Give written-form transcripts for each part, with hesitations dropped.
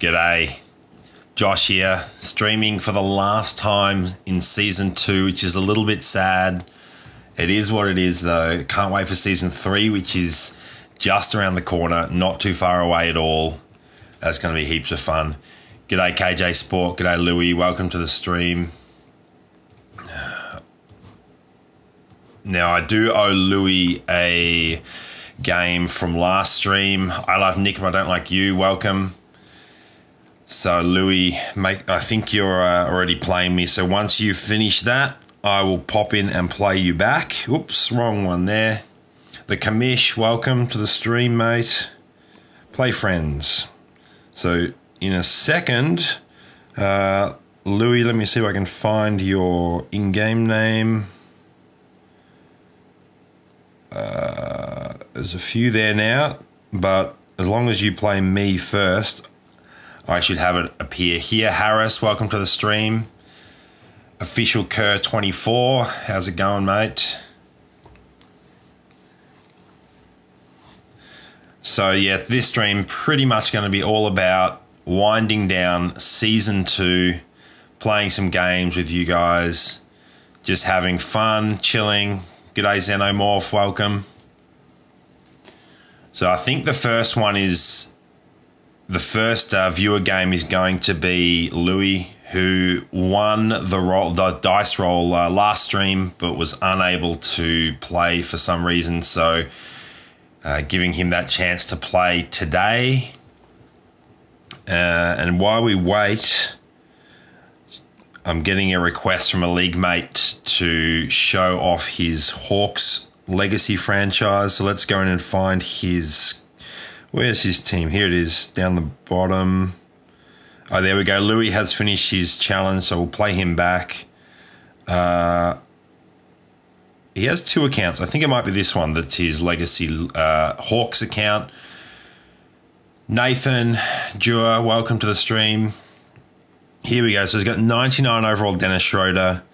G'day, Josh here, streaming for the last time in Season 2, which is a little bit sad. It is what it is though. Can't wait for Season 3, which is just around the corner, not too far away at all. That's going to be heaps of fun. G'day KJ Sport, g'day Louie, welcome to the stream. Now I do owe Louie a game from last stream. I love Nick, but I don't like you. Welcome. So Louie, mate, I think you're already playing me. So once you finish that, I will pop in and play you back. Oops, wrong one there. The Kamish, welcome to the stream, mate. Play friends. So in a second, Louie, let me see if I can find your in-game name. There's a few there now, but as long as you play me first, I should have it appear here. Harris, welcome to the stream. Official Kerr 24, how's it going, mate? So yeah, this stream pretty much going to be all about winding down Season 2, playing some games with you guys, just having fun, chilling. G'day Xenomorph, welcome. So I think the first one is, the first viewer game is going to be Louie, who won the dice roll last stream, but was unable to play for some reason. So giving him that chance to play today. And while we wait, I'm getting a request from a league mate to show off his Hawks Legacy franchise. So let's go in and find his, where's his team? Here it is, down the bottom. Oh, there we go. Louie has finished his challenge, so we'll play him back. He has 2 accounts. I think it might be this one that's his Legacy Hawks account. Nathan Dewar, welcome to the stream. Here we go. So he's got 99 overall Dennis Schroeder,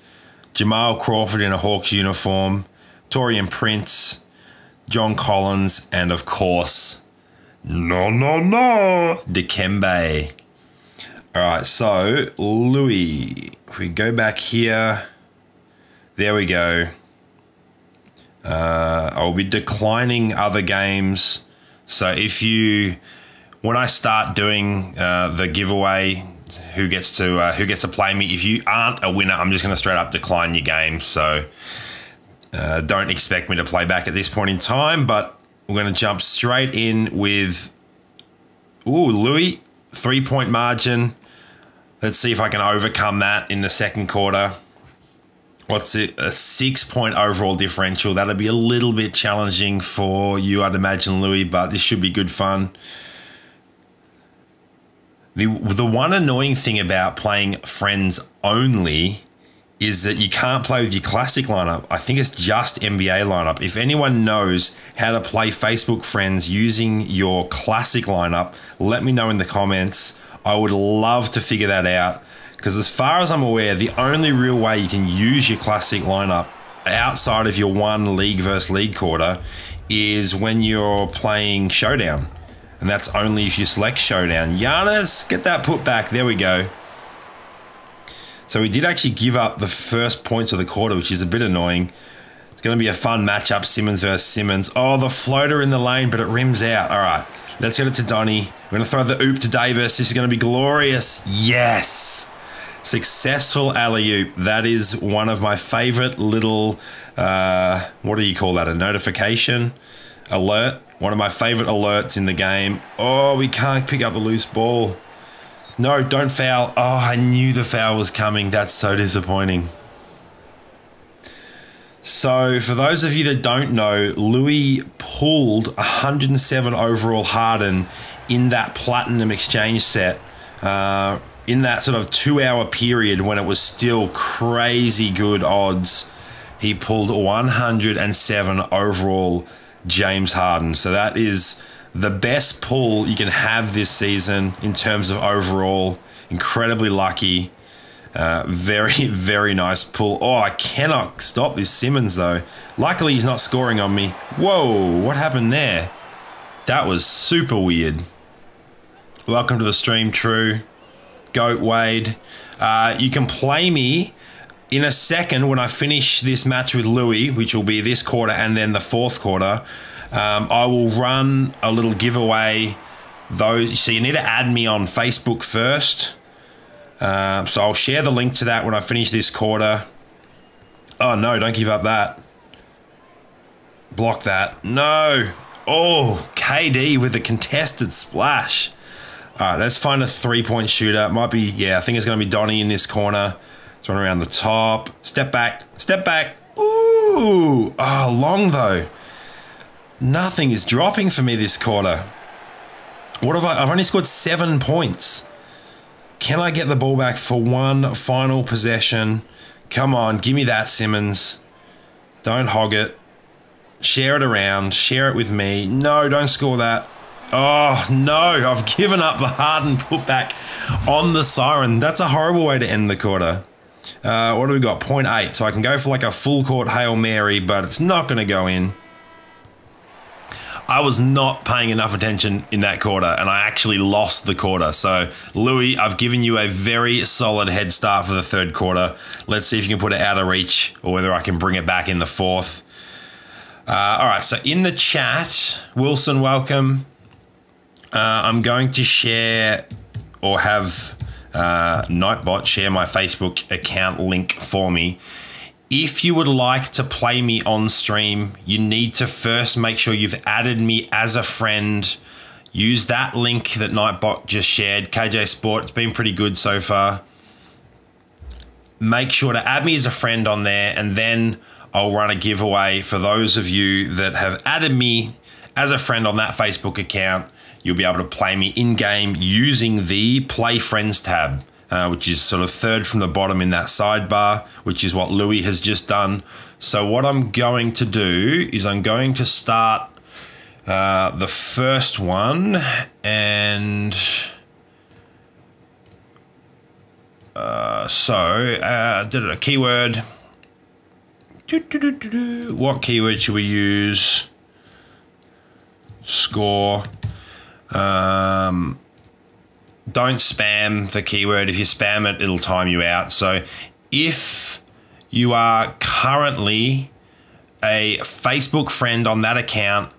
Jamal Crawford in a Hawks uniform, Torian Prince, John Collins, and of course, Dikembe. All right, so Louie, if we go back here, there we go. I'll be declining other games. So if you, when I start doing the giveaway, who gets to play me, if you aren't a winner, I'm just going to straight up decline your game. So don't expect me to play back at this point in time, but we're going to jump straight in with, ooh, Louie, 3-point margin. Let's see if I can overcome that in the second quarter. What's it? A 6-point overall differential. That'll be a little bit challenging for you, I'd imagine, Louie, but this should be good fun. The one annoying thing about playing friends only is that you can't play with your classic lineup. I think it's just NBA lineup. If anyone knows how to play Facebook friends using your classic lineup, let me know in the comments. I would love to figure that out, because as far as I'm aware, the only real way you can use your classic lineup outside of your one league versus league quarter is when you're playing Showdown. And that's only if you select Showdown. Giannis, get that put back. There we go. So we did actually give up the first points of the quarter, which is a bit annoying. It's going to be a fun matchup, Simmons versus Simmons. Oh, the floater in the lane, but it rims out. All right, let's get it to Donnie. We're going to throw the oop to Davis. This is going to be glorious. Yes. Successful alley-oop. That is one of my favorite little, what do you call that? A notification? Alert. One of my favorite alerts in the game. Oh, we can't pick up the loose ball. No, don't foul. Oh, I knew the foul was coming. That's so disappointing. So, for those of you that don't know, Louie pulled 107 overall Harden in that Platinum Exchange set. In that sort of 2-hour period when it was still crazy good odds, he pulled 107 overall James Harden. So that is the best pull you can have this season in terms of overall. Incredibly lucky. Very, very nice pull. Oh, I cannot stop this Simmons though. Luckily he's not scoring on me. Whoa, what happened there? That was super weird. Welcome to the stream, True. Goat Wade. You can play me in a second when I finish this match with Louie, which will be this quarter and then the fourth quarter. I will run a little giveaway. So you need to add me on Facebook first. So I'll share the link to that when I finish this quarter. Oh no, don't give up that. Block that. No. Oh, KD with a contested splash. All right, let's find a three-point shooter. Might be, yeah, I think it's going to be Donnie in this corner. Let's run around the top. Step back. Step back. Ooh. Oh, long though. Nothing is dropping for me this quarter. What have I've only scored 7 points. Can I get the ball back for one final possession? Come on, give me that, Simmons. Don't hog it. Share it around. Share it with me. No, don't score that. Oh, no. I've given up the hardened putback on the siren. That's a horrible way to end the quarter. What do we got? 0.8. So I can go for like a full court Hail Mary, but it's not going to go in. I was not paying enough attention in that quarter, and I actually lost the quarter. So, Louie, I've given you a very solid head start for the third quarter. Let's see if you can put it out of reach or whether I can bring it back in the fourth. All right, so in the chat, Wilson, welcome. I'm going to share or have Nightbot share my Facebook account link for me. If you would like to play me on stream, you need to first make sure you've added me as a friend. Use that link that Nightbot just shared, KJ Sport. It's been pretty good so far. Make sure to add me as a friend on there, and then I'll run a giveaway for those of you that have added me as a friend on that Facebook account. You'll be able to play me in-game using the Play Friends tab. Which is sort of third from the bottom in that sidebar, which is what Louie has just done. So what I'm going to do is I'm going to start the first one, and a keyword. What keyword should we use? Score. Don't spam the keyword. If you spam it, it'll time you out. So if you are currently a Facebook friend on that account,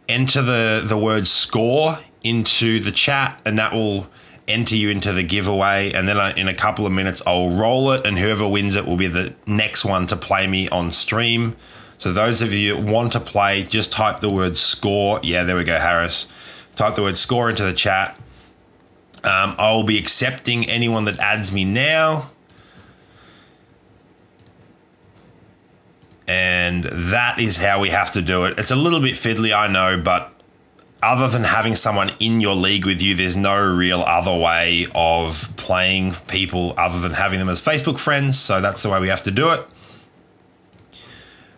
enter the word score into the chat, and that will enter you into the giveaway. And then in a couple of minutes, I'll roll it, and whoever wins it will be the next one to play me on stream. So those of you that want to play, just type the word score. Yeah, there we go, Harris. Type the word score into the chat. I'll be accepting anyone that adds me now. And that is how we have to do it. It's a little bit fiddly, I know, but other than having someone in your league with you, there's no real other way of playing people other than having them as Facebook friends. So that's the way we have to do it.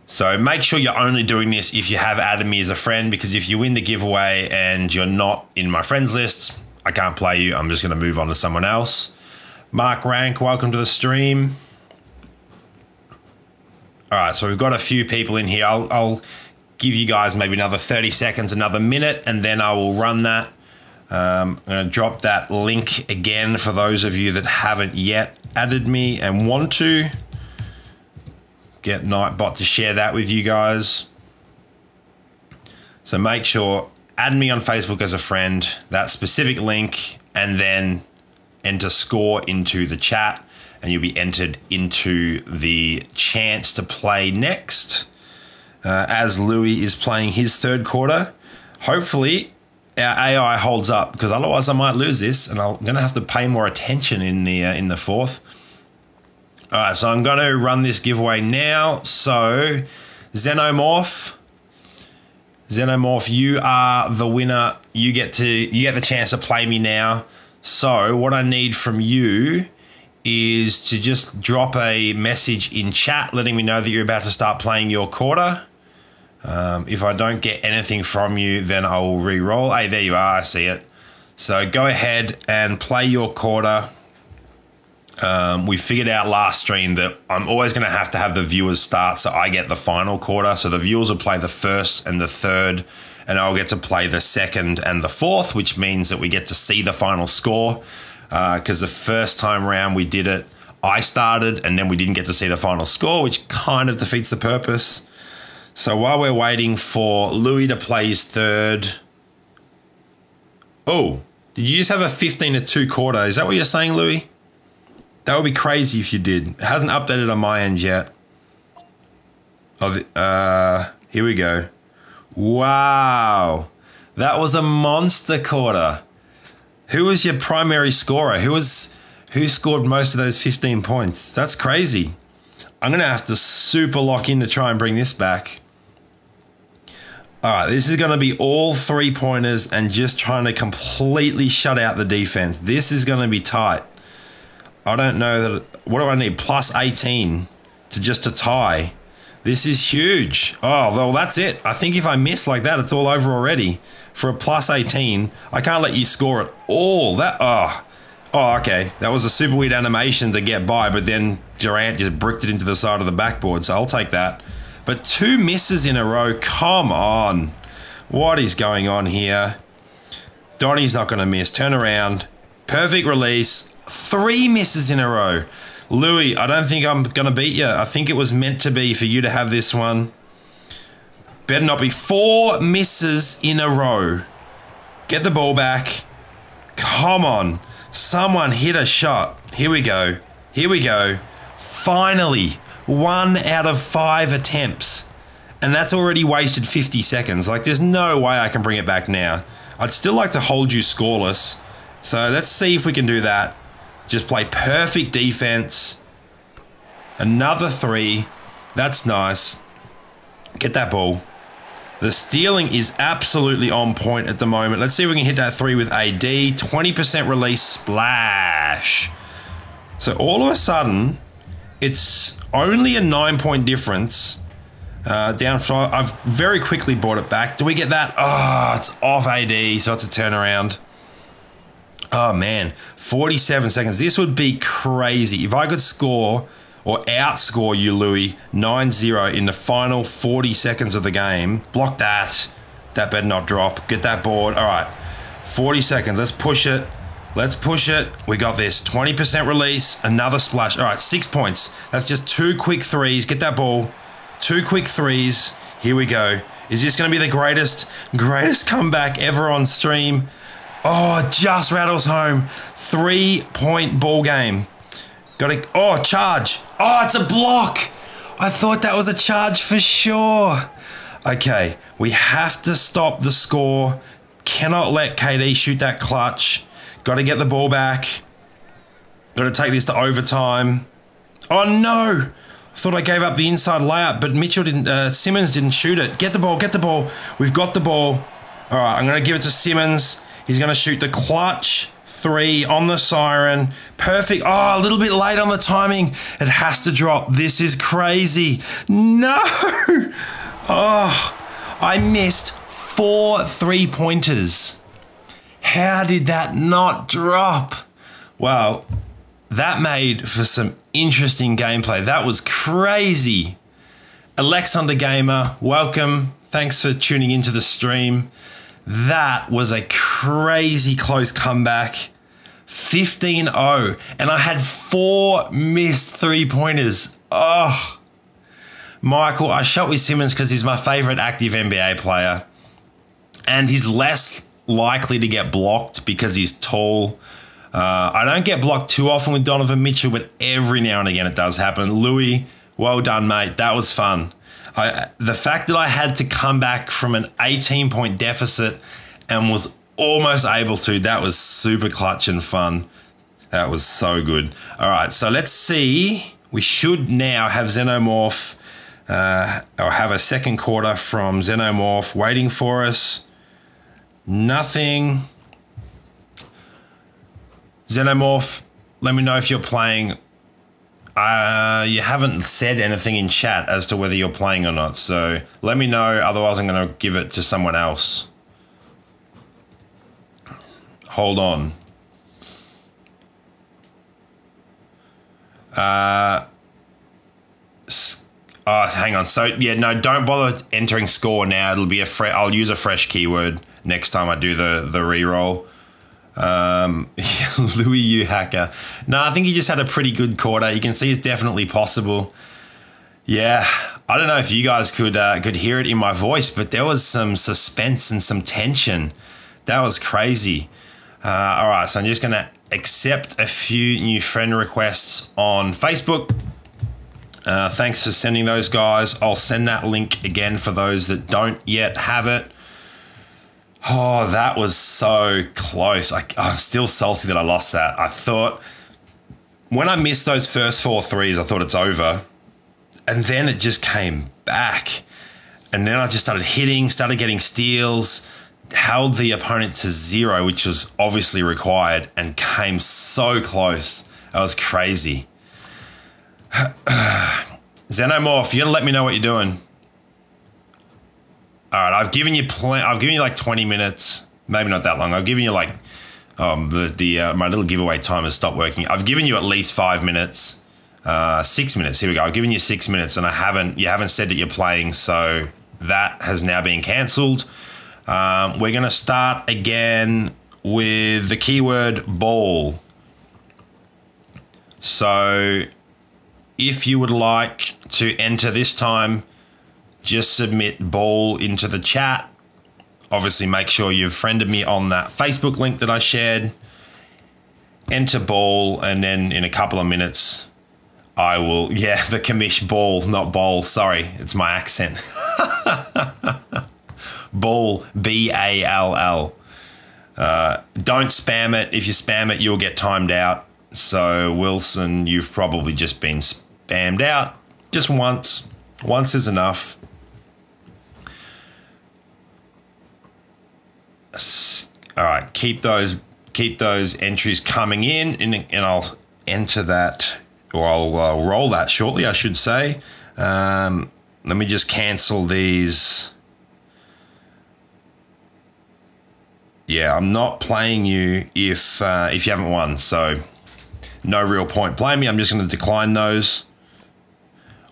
So make sure you're only doing this if you have added me as a friend, because if you win the giveaway and you're not in my friends list, I can't play you. I'm just going to move on to someone else. Mark Rank, welcome to the stream. All right, so we've got a few people in here. I'll give you guys maybe another 30 seconds, another minute, and then I will run that. I'm going to drop that link again for those of you that haven't yet added me and want to. Get Nightbot to share that with you guys. So make sure, add me on Facebook as a friend, that specific link, and then enter score into the chat, and you'll be entered into the chance to play next as Louie is playing his third quarter. Hopefully our AI holds up, because otherwise I might lose this, and I'm going to have to pay more attention in the fourth. All right, so I'm going to run this giveaway now. So Xenomorph, you are the winner. You get the chance to play me now. So what I need from you is to just drop a message in chat letting me know that you're about to start playing your quarter. If I don't get anything from you, then I will re-roll. Hey, there you are. I see it. So go ahead and play your quarter. We figured out last stream that I'm always going to have the viewers start, so I get the final quarter. So the viewers will play the first and the third and I'll get to play the second and the fourth, which means that we get to see the final score. Because the first time round we did it, I started, and then we didn't get to see the final score, which kind of defeats the purpose. So while we're waiting for Louie to play his third... Oh, did you just have a 15-2 quarter? Is that what you're saying, Louie? That would be crazy if you did. It hasn't updated on my end yet. Oh, here we go. Wow. That was a monster quarter. Who was your primary scorer? Who scored most of those 15 points? That's crazy. I'm going to have to super lock in to try and bring this back. All right, this is going to be all 3-pointers and just trying to completely shut out the defense. This is going to be tight. I don't know that. What do I need? Plus 18 to tie. This is huge. Oh, well, that's it. I think if I miss like that, it's all over already. For a plus 18, I can't let you score at all. Oh, okay. That was a super weird animation to get by, but then Durant just bricked it into the side of the backboard, so I'll take that. But 2 misses in a row. Come on. What is going on here? Donnie's not going to miss. Turn around. Perfect release. 3 misses in a row. Louie, I don't think I'm going to beat you. I think it was meant to be for you to have this one. Better not be. 4 misses in a row. Get the ball back. Come on. Someone hit a shot. Here we go. Here we go. Finally. 1 out of 5 attempts. And that's already wasted 50 seconds. Like, there's no way I can bring it back now. I'd still like to hold you scoreless. So let's see if we can do that. Just play perfect defense. Another 3. That's nice. Get that ball. The stealing is absolutely on point at the moment. Let's see if we can hit that 3 with AD. 20% release, splash. So all of a sudden, it's only a 9-point difference. Down. So I've very quickly brought it back. Do we get that? Oh, it's off AD, so it's a turnaround. Oh, man. 47 seconds. This would be crazy. If I could score or outscore you, Louie, 9-0 in the final 40 seconds of the game. Block that. That better not drop. Get that board. All right. 40 seconds. Let's push it. Let's push it. We got this. 20% release. Another splash. All right. 6 points. That's just 2 quick threes. Get that ball. 2 quick threes. Here we go. Is this going to be the greatest comeback ever on stream? Oh, it just rattles home. 3-point ball game. Got it. Oh, charge. Oh, it's a block. I thought that was a charge for sure. Okay, we have to stop the score. Cannot let KD shoot that clutch. Got to get the ball back. Got to take this to overtime. Oh, no. I thought I gave up the inside layup, but Simmons didn't shoot it. Get the ball, get the ball. We've got the ball. All right, I'm going to give it to Simmons. He's going to shoot the clutch 3 on the siren. Perfect. Oh, a little bit late on the timing. It has to drop. This is crazy. No. Oh, I missed 4 3-pointers. How did that not drop? Well, that made for some interesting gameplay. That was crazy. Alexander Gamer, welcome. Thanks for tuning into the stream. That was a crazy close comeback. 15-0. And I had 4 missed 3-pointers. Oh. Michael, I shot with Simmons because he's my favorite active NBA player. And he's less likely to get blocked because he's tall. I don't get blocked too often with Donovan Mitchell, but every now and again it does happen. Louie, well done, mate. That was fun. The fact that I had to come back from an 18-point deficit and was almost able to, that was super clutch and fun. That was so good. All right, so let's see. We should now have Xenomorph, or have a second quarter from Xenomorph waiting for us. Nothing. Xenomorph, let me know if you're playing. You haven't said anything in chat as to whether you're playing or not, so let me know, otherwise I'm going to give it to someone else. Hold on. Oh, hang on. So yeah, no, don't bother entering score now. It'll be I'll use a fresh keyword next time I do the re-roll. Louie, you hacker. No, I think he just had a pretty good quarter. You can see it's definitely possible. Yeah, I don't know if you guys could hear it in my voice, but there was some suspense and some tension. That was crazy. All right, so I'm just going to accept a few new friend requests on Facebook. Thanks for sending those, guys. I'll send that link again for those that don't yet have it. Oh, that was so close. I'm still salty that I lost that. I thought when I missed those first 4 threes, I thought it's over. And then it just came back. And then I just started hitting, started getting steals, held the opponent to 0, which was obviously required, and came so close. That was crazy. Xenomorph, you gotta let me know what you're doing. All right, I've given you like 20 minutes, maybe not that long. I've given you like my little giveaway timer stopped working. I've given you at least 5 minutes, 6 minutes. Here we go. I've given you 6 minutes, and you haven't said that you're playing, so that has now been cancelled. We're gonna start again with the keyword ball. So if you would like to enter this time, just submit ball into the chat. Obviously, make sure you've friended me on that Facebook link that I shared. Enter ball, and then in a couple of minutes, I will, yeah, the commish ball, not bowl. Sorry, it's my accent. Ball, B-A-L-L. Don't spam it. If you spam it, you'll get timed out. So, Wilson, you've probably just been spammed out. Just once. Once is enough. All right, keep those entries coming in, and I'll enter that, or I'll roll that shortly, I should say. Let me just cancel these. Yeah, I'm not playing you if you haven't won, so no real point playing me. I'm just going to decline those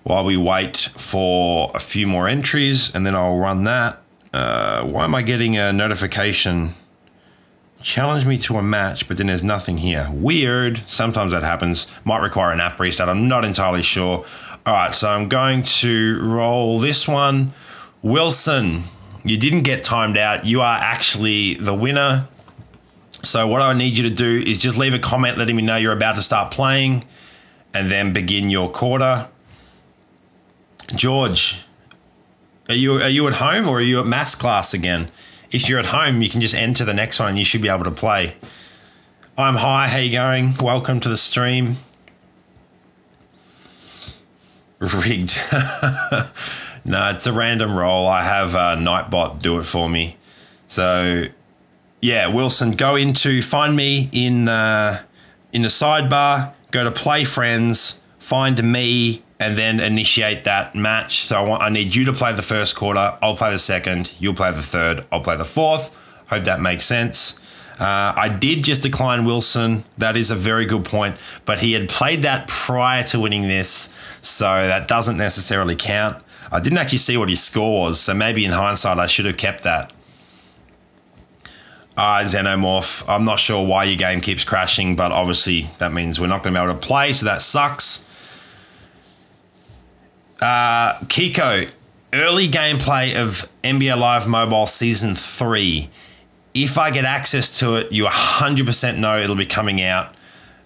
while we wait for a few more entries, and then I'll run that. Why am I getting a notification? Challenge me to a match, but then there's nothing here. Weird. Sometimes that happens. Might require an app restart. I'm not entirely sure. All right, so I'm going to roll this one. Wilson, you didn't get timed out. You are actually the winner. So what I need you to do is just leave a comment letting me know you're about to start playing, and then begin your quarter. George, are you at home, or are you at maths class again? If you're at home, you can just enter the next one and you should be able to play. I'm Hi, how you going? Welcome to the stream. Rigged. No, it's a random roll. I have Nightbot do it for me. So, yeah, Wilson, find me in the sidebar, go to Play Friends, find me, and then initiate that match. So I need you to play the first quarter. I'll play the second. You'll play the third. I'll play the fourth. Hope that makes sense. I did just decline Wilson. That is a very good point. But he had played that prior to winning this, so that doesn't necessarily count. I didn't actually see what his score was, so maybe in hindsight I should have kept that. All right, Xenomorph. I'm not sure why your game keeps crashing, but obviously that means we're not going to be able to play, so that sucks. Kiko, early gameplay of NBA Live Mobile Season 3. If I get access to it, you 100% know it'll be coming out.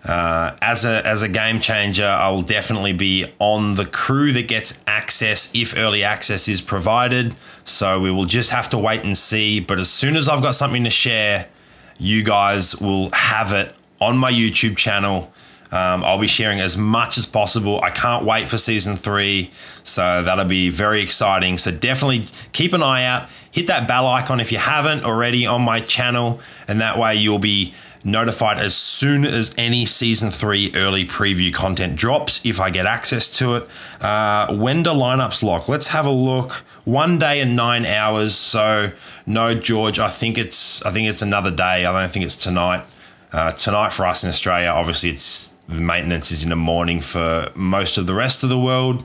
As a game changer, I will definitely be on the crew that gets access if early access is provided. So we will just have to wait and see. But as soon as I've got something to share, you guys will have it on my YouTube channel. I'll be sharing as much as possible. I can't wait for Season 3, so that'll be very exciting. So definitely keep an eye out. Hit that bell icon if you haven't already on my channel, and that way you'll be notified as soon as any Season 3 early preview content drops, if I get access to it. When do lineups lock? Let's have a look. 1 day and 9 hours. So no, George, I think it's another day. I don't think it's tonight. Tonight for us in Australia, obviously the maintenance is in the morning for most of the rest of the world.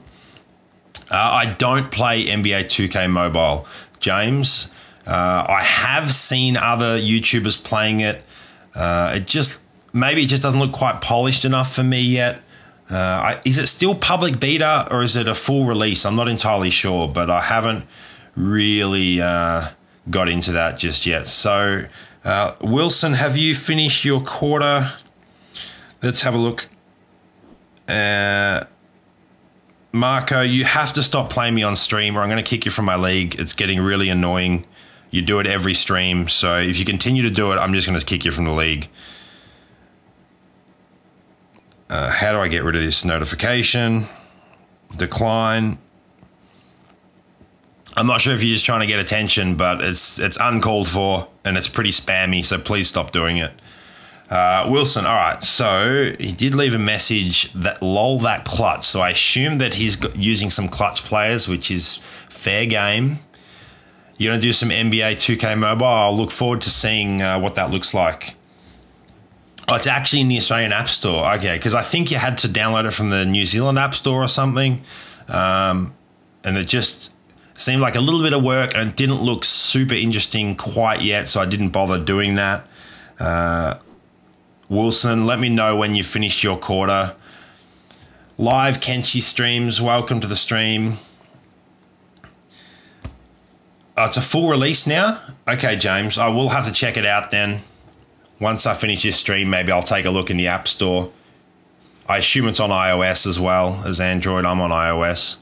I don't play NBA 2K Mobile, James. I have seen other YouTubers playing it. Maybe it just doesn't look quite polished enough for me yet. Is it still public beta or is it a full release? I'm not entirely sure, but I haven't really got into that just yet. So, Wilson, have you finished your quarter? Let's have a look. Marco, you have to stop playing me on stream or I'm going to kick you from my league. It's getting really annoying. You do it every stream. So if you continue to do it, I'm just going to kick you from the league. How do I get rid of this notification? Decline. I'm not sure if you're just trying to get attention, but it's uncalled for and it's pretty spammy. So please stop doing it. Wilson, all right, so he did leave a message that lol that clutch. So I assume that he's using some clutch players, which is fair game. You're going to do some NBA 2K Mobile. I'll look forward to seeing what that looks like. Oh, it's actually in the Australian App Store. Okay, because I think you had to download it from the New Zealand App Store or something. And it just seemed like a little bit of work and it didn't look super interesting quite yet, so I didn't bother doing that. Wilson, let me know when you finished your quarter. Live Kenshi streams, welcome to the stream. Oh, it's a full release now? Okay, James, I will have to check it out then. Once I finish this stream, maybe I'll take a look in the App Store. I assume it's on iOS as well as Android. I'm on iOS.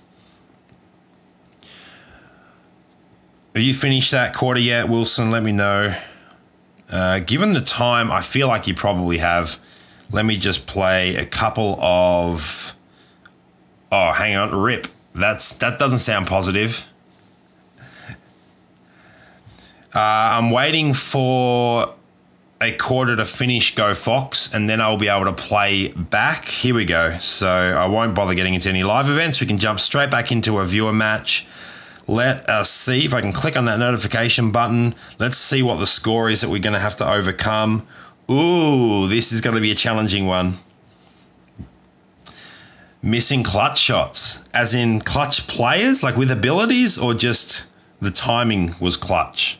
Have you finished that quarter yet, Wilson? Let me know. Given the time, I feel like you probably have. Let me just play a couple of... Oh, hang on, rip. That doesn't sound positive. I'm waiting for a quarter to finish Go Fox, and then I'll be able to play back. Here we go. So I won't bother getting into any live events. We can jump straight back into a viewer match. Let us see if I can click on that notification button. Let's see what the score is that we're going to have to overcome. Ooh, this is going to be a challenging one. Missing clutch shots, as in clutch players, like with abilities, or just the timing was clutch?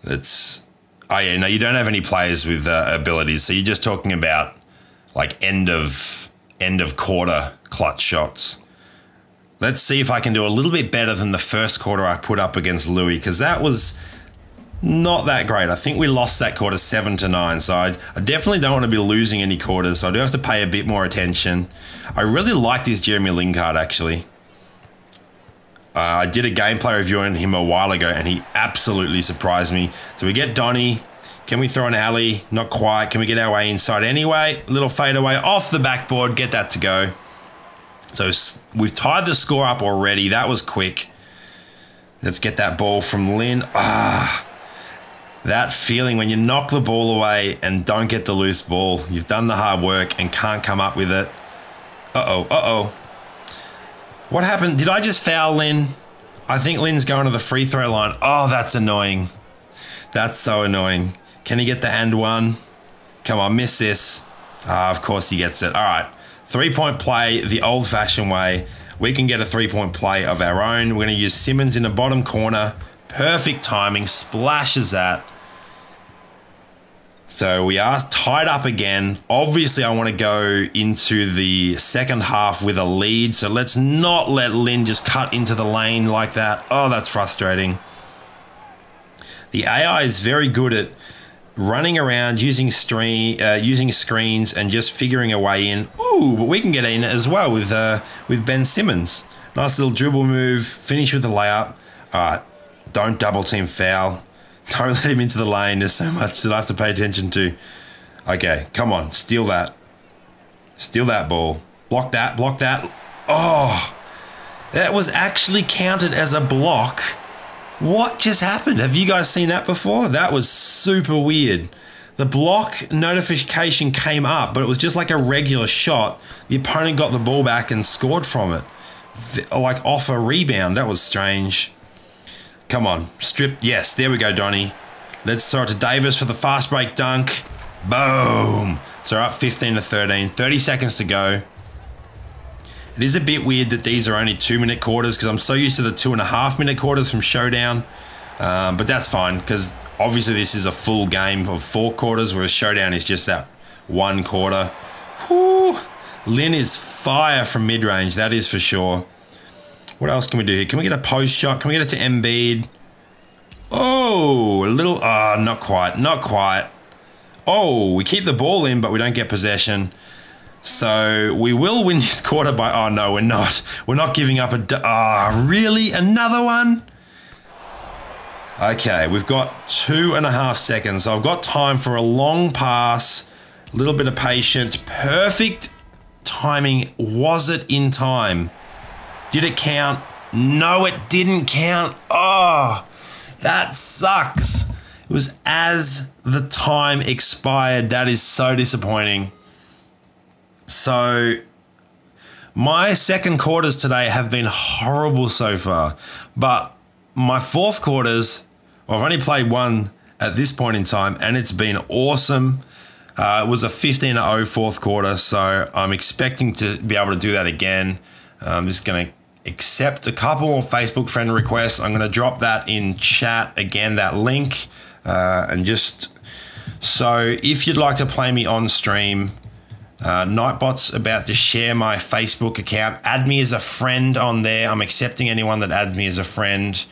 Oh yeah, no, you don't have any players with abilities, so you're just talking about like end of quarter clutch shots. Let's see if I can do a little bit better than the first quarter I put up against Louie, because that was not that great. I think we lost that quarter 7-9, so I definitely don't want to be losing any quarters, so I do have to pay a bit more attention. I really like this Jeremy Lin card, actually. I did a gameplay review on him a while ago, and he absolutely surprised me. So we get Donny. Can we throw an alley? Not quite. Can we get our way inside anyway? A little fadeaway off the backboard. Get that to go. So we've tied the score up already. That was quick. Let's get that ball from Lin. That feeling when you knock the ball away and don't get the loose ball. You've done the hard work and can't come up with it. Uh-oh. What happened? Did I just foul Lin? I think Lin's going to the free throw line. Oh, that's annoying. That's so annoying. Can he get the and one? Come on, miss this. Of course he gets it. All right. 3-point play the old-fashioned way. We can get a 3-point play of our own. We're going to use Simmons in the bottom corner. Perfect timing. Splashes that. So we are tied up again. Obviously, I want to go into the second half with a lead. So let's not let Lin just cut into the lane like that. Oh, that's frustrating. The AI is very good at running around, using screens and just figuring a way in. Ooh, but we can get in as well with Ben Simmons. Nice little dribble move, finish with the layup. All right, don't double team foul. Don't let him into the lane. There's so much that I have to pay attention to. Okay, come on, steal that. Steal that ball. Block that, block that. Oh, that was actually counted as a block. What just happened? Have you guys seen that before? That was super weird. The block notification came up, but it was just like a regular shot. The opponent got the ball back and scored from it. Like off a rebound. That was strange. Come on. Strip. Yes, there we go, Donny. Let's throw it to Davis for the fast break dunk. Boom. So we're up 15-13. 30 seconds to go. It is a bit weird that these are only 2-minute quarters because I'm so used to the 2.5-minute quarters from Showdown. But that's fine because obviously this is a full game of 4 quarters, whereas Showdown is just that 1 quarter. Whew. Lin is fire from mid-range, that is for sure. What else can we do here? Can we get a post shot? Can we get it to Embiid? Oh, a little, not quite, not quite. Oh, we keep the ball in, but we don't get possession. So we will win this quarter by, oh no, we're not. We're not giving up really? Another one? Okay, we've got 2.5 seconds. So I've got time for a long pass, a little bit of patience. Perfect timing. Was it in time? Did it count? No, it didn't count. Oh, that sucks. It was as the time expired. That is so disappointing. So my second quarters today have been horrible so far, but my fourth quarters, well, I've only played one at this point in time, and it's been awesome. It was a 15-0 fourth quarter, so I'm expecting to be able to do that again. I'm just going to accept a couple more Facebook friend requests. I'm going to drop that in chat again, that link. And just so if you'd like to play me on stream, Nightbot's about to share my Facebook account. Add me as a friend on there. I'm accepting anyone that adds me as a friend.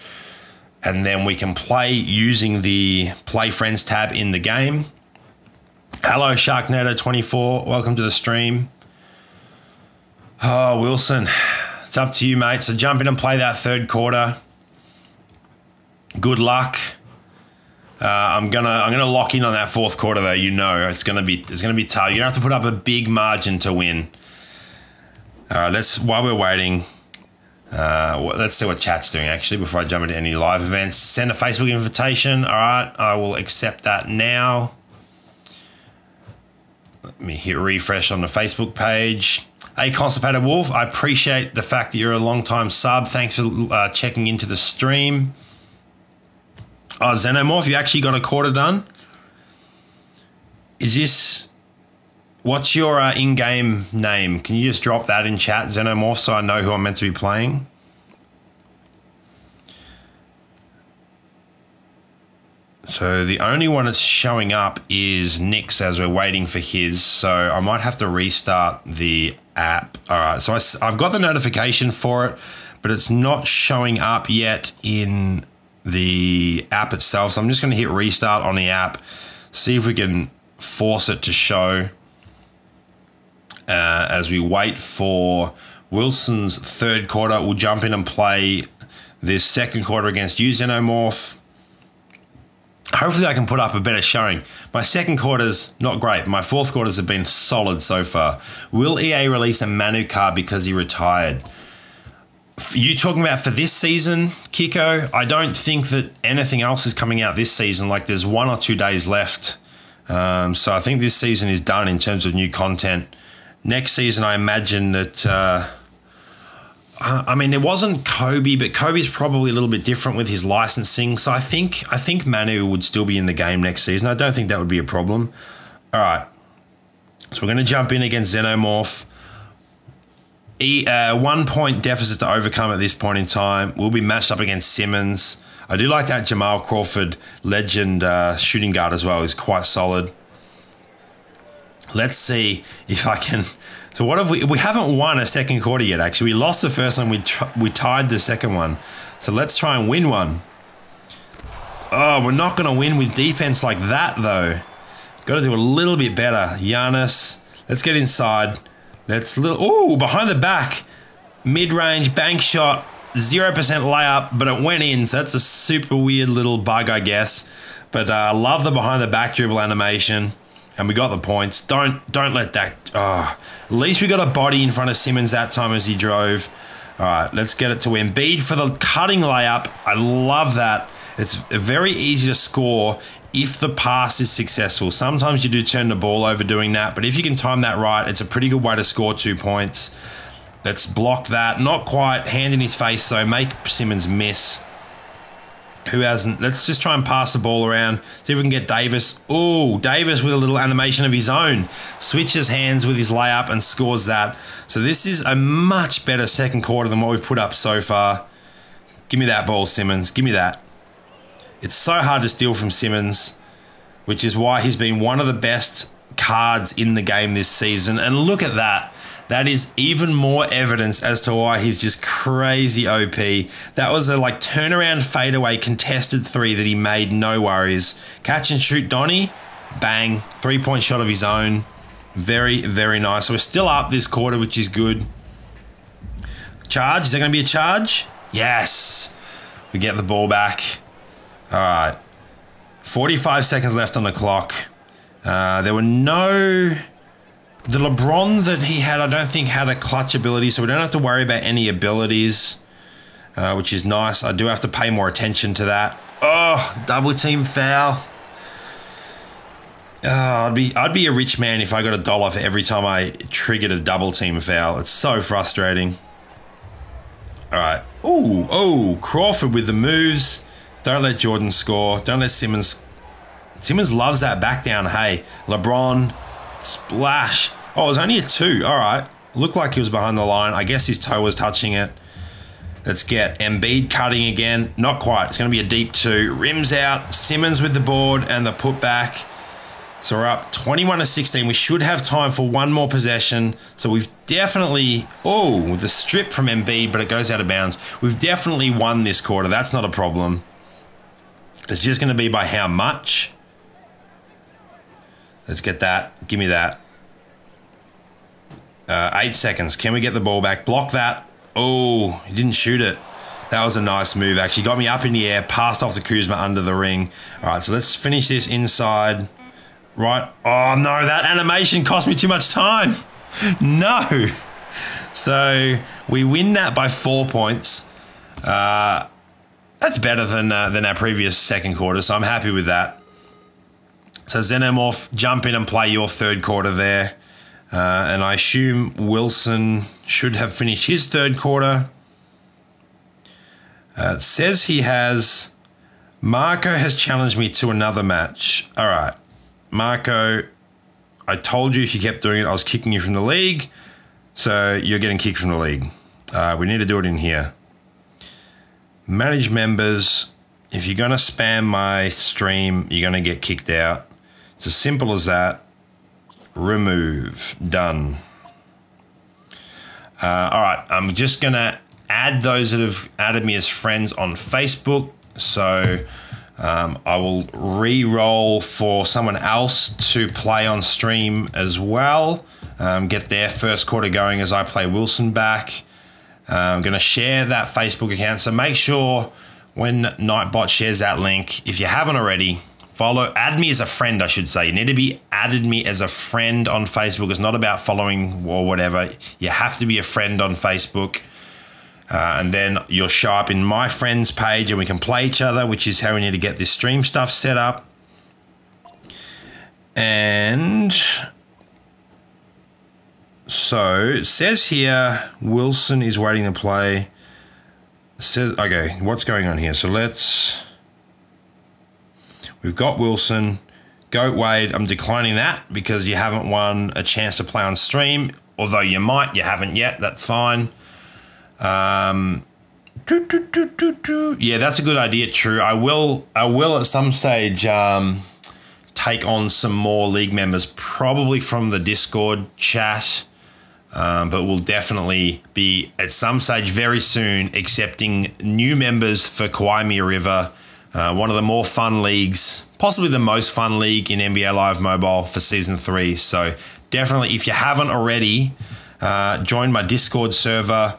And then we can play using the Play Friends tab in the game. Hello, Sharknado24. Welcome to the stream. Oh, Wilson. It's up to you, mate. So jump in and play that third quarter. Good luck. I'm gonna lock in on that fourth quarter though. You know it's gonna be tough. You're gonna have to put up a big margin to win. All right, while we're waiting, let's see what chat's doing actually before I jump into any live events. Send a Facebook invitation. All right, I will accept that now. Let me hit refresh on the Facebook page. Hey, Constipated Wolf, I appreciate the fact that you're a long-time sub. Thanks for checking into the stream. Oh, Xenomorph, you actually got a quarter done? Is this... What's your in-game name? Can you just drop that in chat, Xenomorph, so I know who I'm meant to be playing? So the only one that's showing up is Nick's as we're waiting for his. So I might have to restart the app. All right, so I've got the notification for it, but it's not showing up yet in the app itself. So I'm just going to hit restart on the app, see if we can force it to show as we wait for Wilson's third quarter. We'll jump in and play this second quarter against you, Xenomorph. Hopefully I can put up a better showing. My second quarter's not great. My fourth quarters have been solid so far. Will EA release a Manu card because he retired? You talking about for this season, Kiko? I don't think that anything else is coming out this season. Like there's 1 or 2 days left. So I think this season is done in terms of new content. Next season, I imagine that... I mean, it wasn't Kobe, but Kobe's probably a little bit different with his licensing. So I think Manu would still be in the game next season. I don't think that would be a problem. All right. So we're going to jump in against Xenomorph. 1 point deficit to overcome at this point in time. We'll be matched up against Simmons. I do like that Jamal Crawford legend shooting guard as well. He's quite solid. Let's see if I can... So what have we haven't won a second quarter yet, actually. We lost the first one. We tied the second one. So let's try and win one. Oh, we're not going to win with defense like that, though. Got to do a little bit better. Giannis, let's get inside. Ooh, behind the back. Mid-range, bank shot, 0% layup, but it went in. So that's a super weird little bug, I guess. But I love the behind the back dribble animation. And we got the points. Don't let that... Oh, at least we got a body in front of Simmons that time as he drove. All right, let's get it to Embiid for the cutting layup. I love that. It's very easy to score if the pass is successful. Sometimes you do turn the ball over doing that, but if you can time that right, it's a pretty good way to score 2 points. Let's block that. Not quite. Hand in his face, so make Simmons miss. Who hasn't? Let's just try and pass the ball around. See if we can get Davis. Oh, Davis with a little animation of his own. Switches hands with his layup and scores that. So this is a much better second quarter than what we've put up so far. Give me that ball, Simmons. Give me that. It's so hard to steal from Simmons, which is why he's been one of the best cards in the game this season. And look at that. That is even more evidence as to why he's just crazy OP. That was a like turnaround fadeaway contested three that he made, no worries. Catch and shoot Donnie, bang, 3-point shot of his own. Very, very nice. So we're still up this quarter, which is good. Charge, is there going to be a charge? Yes. We get the ball back. All right. 45 seconds left on the clock. There were no... The LeBron that he had, I don't think had a clutch ability, so we don't have to worry about any abilities, which is nice. I do have to pay more attention to that. Oh, double team foul. Oh, I'd be a rich man if I got $1 for every time I triggered a double team foul. It's so frustrating. All right. Ooh, oh, Crawford with the moves. Don't let Jordan score. Don't let Simmons. Simmons loves that back down. Hey, LeBron. Splash. Oh, it was only a 2. All right. Looked like he was behind the line. I guess his toe was touching it. Let's get Embiid cutting again. Not quite. It's going to be a deep 2. Rims out. Simmons with the board and the putback. So we're up 21-16. We should have time for one more possession. So we've definitely... Oh, the strip from Embiid, but it goes out of bounds. We've definitely won this quarter. That's not a problem. It's just going to be by how much. Let's get that. Give me that. 8 seconds. Can we get the ball back? Block that. Oh, he didn't shoot it. That was a nice move, actually. Got me up in the air, passed off the Kuzma under the ring. All right, so let's finish this inside. Right. Oh, no, that animation cost me too much time. No. So we win that by 4 points. That's better than our previous second quarter, so I'm happy with that. So Xenomorph, jump in and play your third quarter there. And I assume Wilson should have finished his third quarter. It says he has... Marco has challenged me to another match. All right. Marco, I told you if you kept doing it, I was kicking you from the league. So you're getting kicked from the league. We need to do it in here. Manage members. If you're going to spam my stream, you're going to get kicked out. It's as simple as that. Remove. Done. All right. I'm just going to add those that have added me as friends on Facebook. So I will re-roll for someone else to play on stream as well. Get their first quarter going as I play Wilson back. I'm going to share that Facebook account. So make sure when Nightbot shares that link, if you haven't already, add me as a friend, I should say. You need to be added me as a friend on Facebook. It's not about following or whatever. You have to be a friend on Facebook. And then you'll show up in my friends page and we can play each other, which is how we need to get this stream stuff set up. And so it says here, Wilson is waiting to play. It says, okay, what's going on here? So we've got Wilson, Goat Wade. I'm declining that because you haven't won a chance to play on stream. Although you might, you haven't yet. That's fine. Yeah, that's a good idea. True. I will at some stage take on some more league members, probably from the Discord chat. But we'll definitely be at some stage very soon accepting new members for Kawaii River. One of the more fun leagues, possibly the most fun league in NBA Live Mobile for Season 3. So definitely, if you haven't already, join my Discord server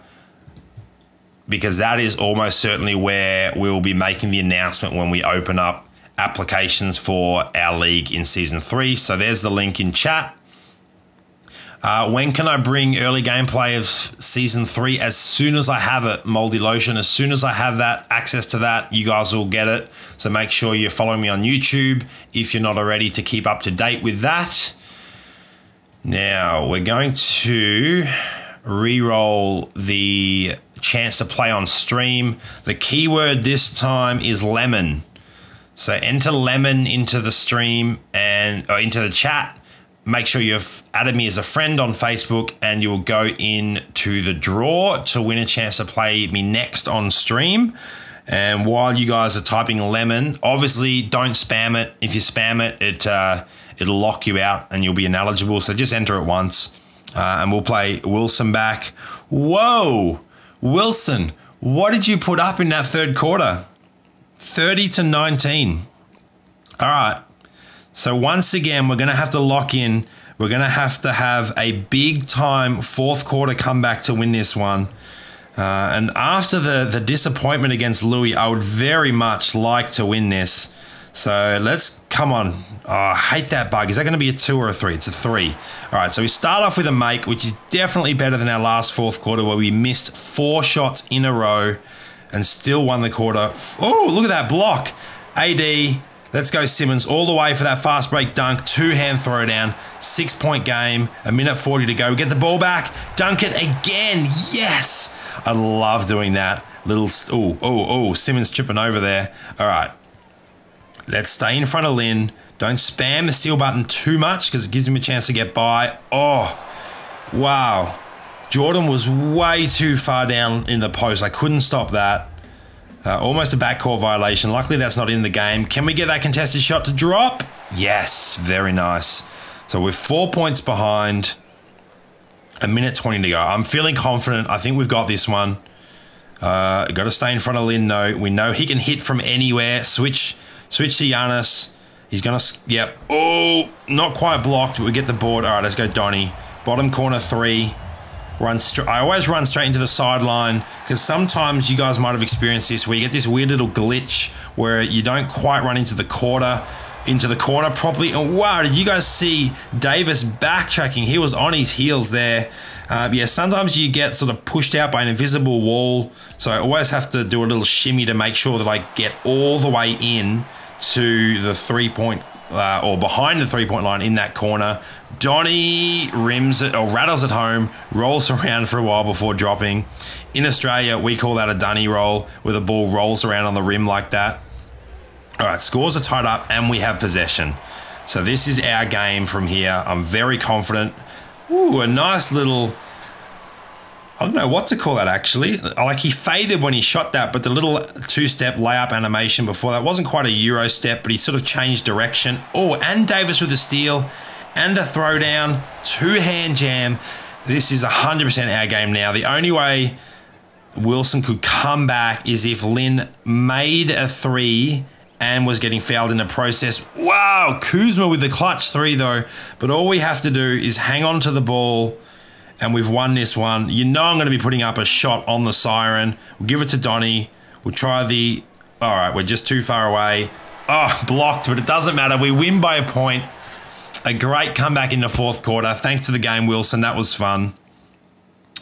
because that is almost certainly where we'll be making the announcement when we open up applications for our league in Season 3. So there's the link in chat. When can I bring early gameplay of Season 3? As soon as I have it, Moldy Lotion. As soon as I have that access to that, you guys will get it. So make sure you're following me on YouTube if you're not already to keep up to date with that. Now, we're going to re-roll the chance to play on stream. The keyword this time is lemon. So enter lemon into the stream and into the chat. Make sure you've added me as a friend on Facebook and you'll go into the draw to win a chance to play me next on stream. And while you guys are typing lemon, obviously don't spam it. If you spam it, it'll lock you out and you'll be ineligible. So just enter it once and we'll play Wilson back. Whoa, Wilson, what did you put up in that third quarter? 30-19. All right. So once again, we're going to have to lock in. We're going to have a big time fourth quarter comeback to win this one. And after the disappointment against Louie, I would very much like to win this. So let's, come on. Oh, I hate that bug. Is that going to be a 2 or a 3? It's a 3. All right, so we start off with a make, which is definitely better than our last fourth quarter where we missed 4 shots in a row and still won the quarter. Oh, look at that block. AD, let's go Simmons all the way for that fast break dunk, 2-hand throwdown, 6-point game, 1:40 to go. We get the ball back, dunk it again. Yes. I love doing that. Little, Simmons tripping over there. All right. Let's stay in front of Lynn. Don't spam the steal button too much because it gives him a chance to get by. Oh, wow. Jordan was way too far down in the post. I couldn't stop that. Almost a backcourt violation. Luckily, that's not in the game. Can we get that contested shot to drop? Yes, very nice. So we're 4 points behind. 1:20 to go. I'm feeling confident. I think we've got this one. Got to stay in front of Lynn. No, we know he can hit from anywhere. Switch to Giannis. He's going to, yep. Oh, not quite blocked, but we get the board. All right, let's go Donnie. Bottom corner 3. I always run straight into the sideline because sometimes you guys might have experienced this where you get this weird little glitch where you don't quite run into the corner properly. And wow, did you guys see Davis backtracking? He was on his heels there. Yeah, sometimes you get sort of pushed out by an invisible wall. So I always have to do a little shimmy to make sure that I get all the way in to the 3-point or behind the 3-point line in that corner. Donnie rims it or rattles it home, rolls around for a while before dropping. In Australia, we call that a dunny roll, where the ball rolls around on the rim like that. All right, scores are tied up and we have possession. So this is our game from here. I'm very confident. Ooh, a nice little, I don't know what to call that actually. Like he faded when he shot that, but the little 2-step layup animation before that wasn't quite a Euro step, but he sort of changed direction. Oh, and Davis with a steal and a throwdown, 2-hand jam. This is 100% our game now. The only way Wilson could come back is if Lynn made a 3 and was getting fouled in the process. Wow, Kuzma with the clutch 3 though. But all we have to do is hang on to the ball and we've won this one. You know I'm going to be putting up a shot on the siren. We'll give it to Donnie. We'll try the, all right, we're just too far away. Oh, blocked, but it doesn't matter. We win by a point. A great comeback in the fourth quarter. Thanks to the game, Wilson. That was fun.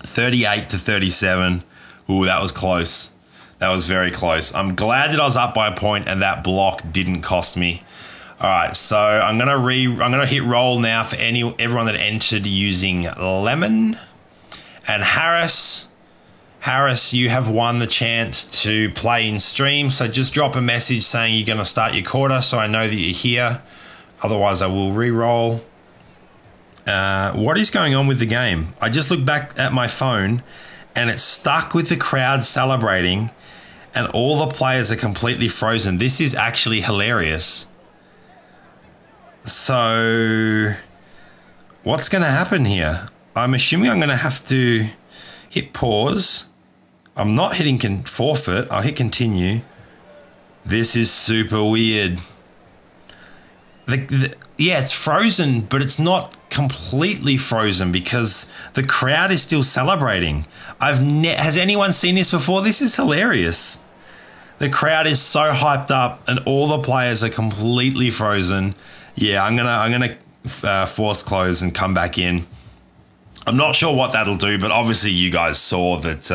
38-37. Ooh, that was close. That was very close. I'm glad that I was up by a point and that block didn't cost me. All right, so I'm gonna hit roll now for everyone that entered using lemon. And Harris, you have won the chance to play in stream. So just drop a message saying you're gonna start your quarter so I know that you're here. Otherwise, I will re-roll. What is going on with the game? I just looked back at my phone and it's stuck with the crowd celebrating and all the players are completely frozen. This is actually hilarious. So what's going to happen here? I'm assuming I'm going to have to hit pause. I'm not hitting forfeit. I'll hit continue. This is super weird. Yeah, it's frozen, but it's not completely frozen because the crowd is still celebrating. Has anyone seen this before? This is hilarious. The crowd is so hyped up and all the players are completely frozen. Yeah, I'm gonna force close and come back in. I'm not sure what that'll do, but obviously you guys saw that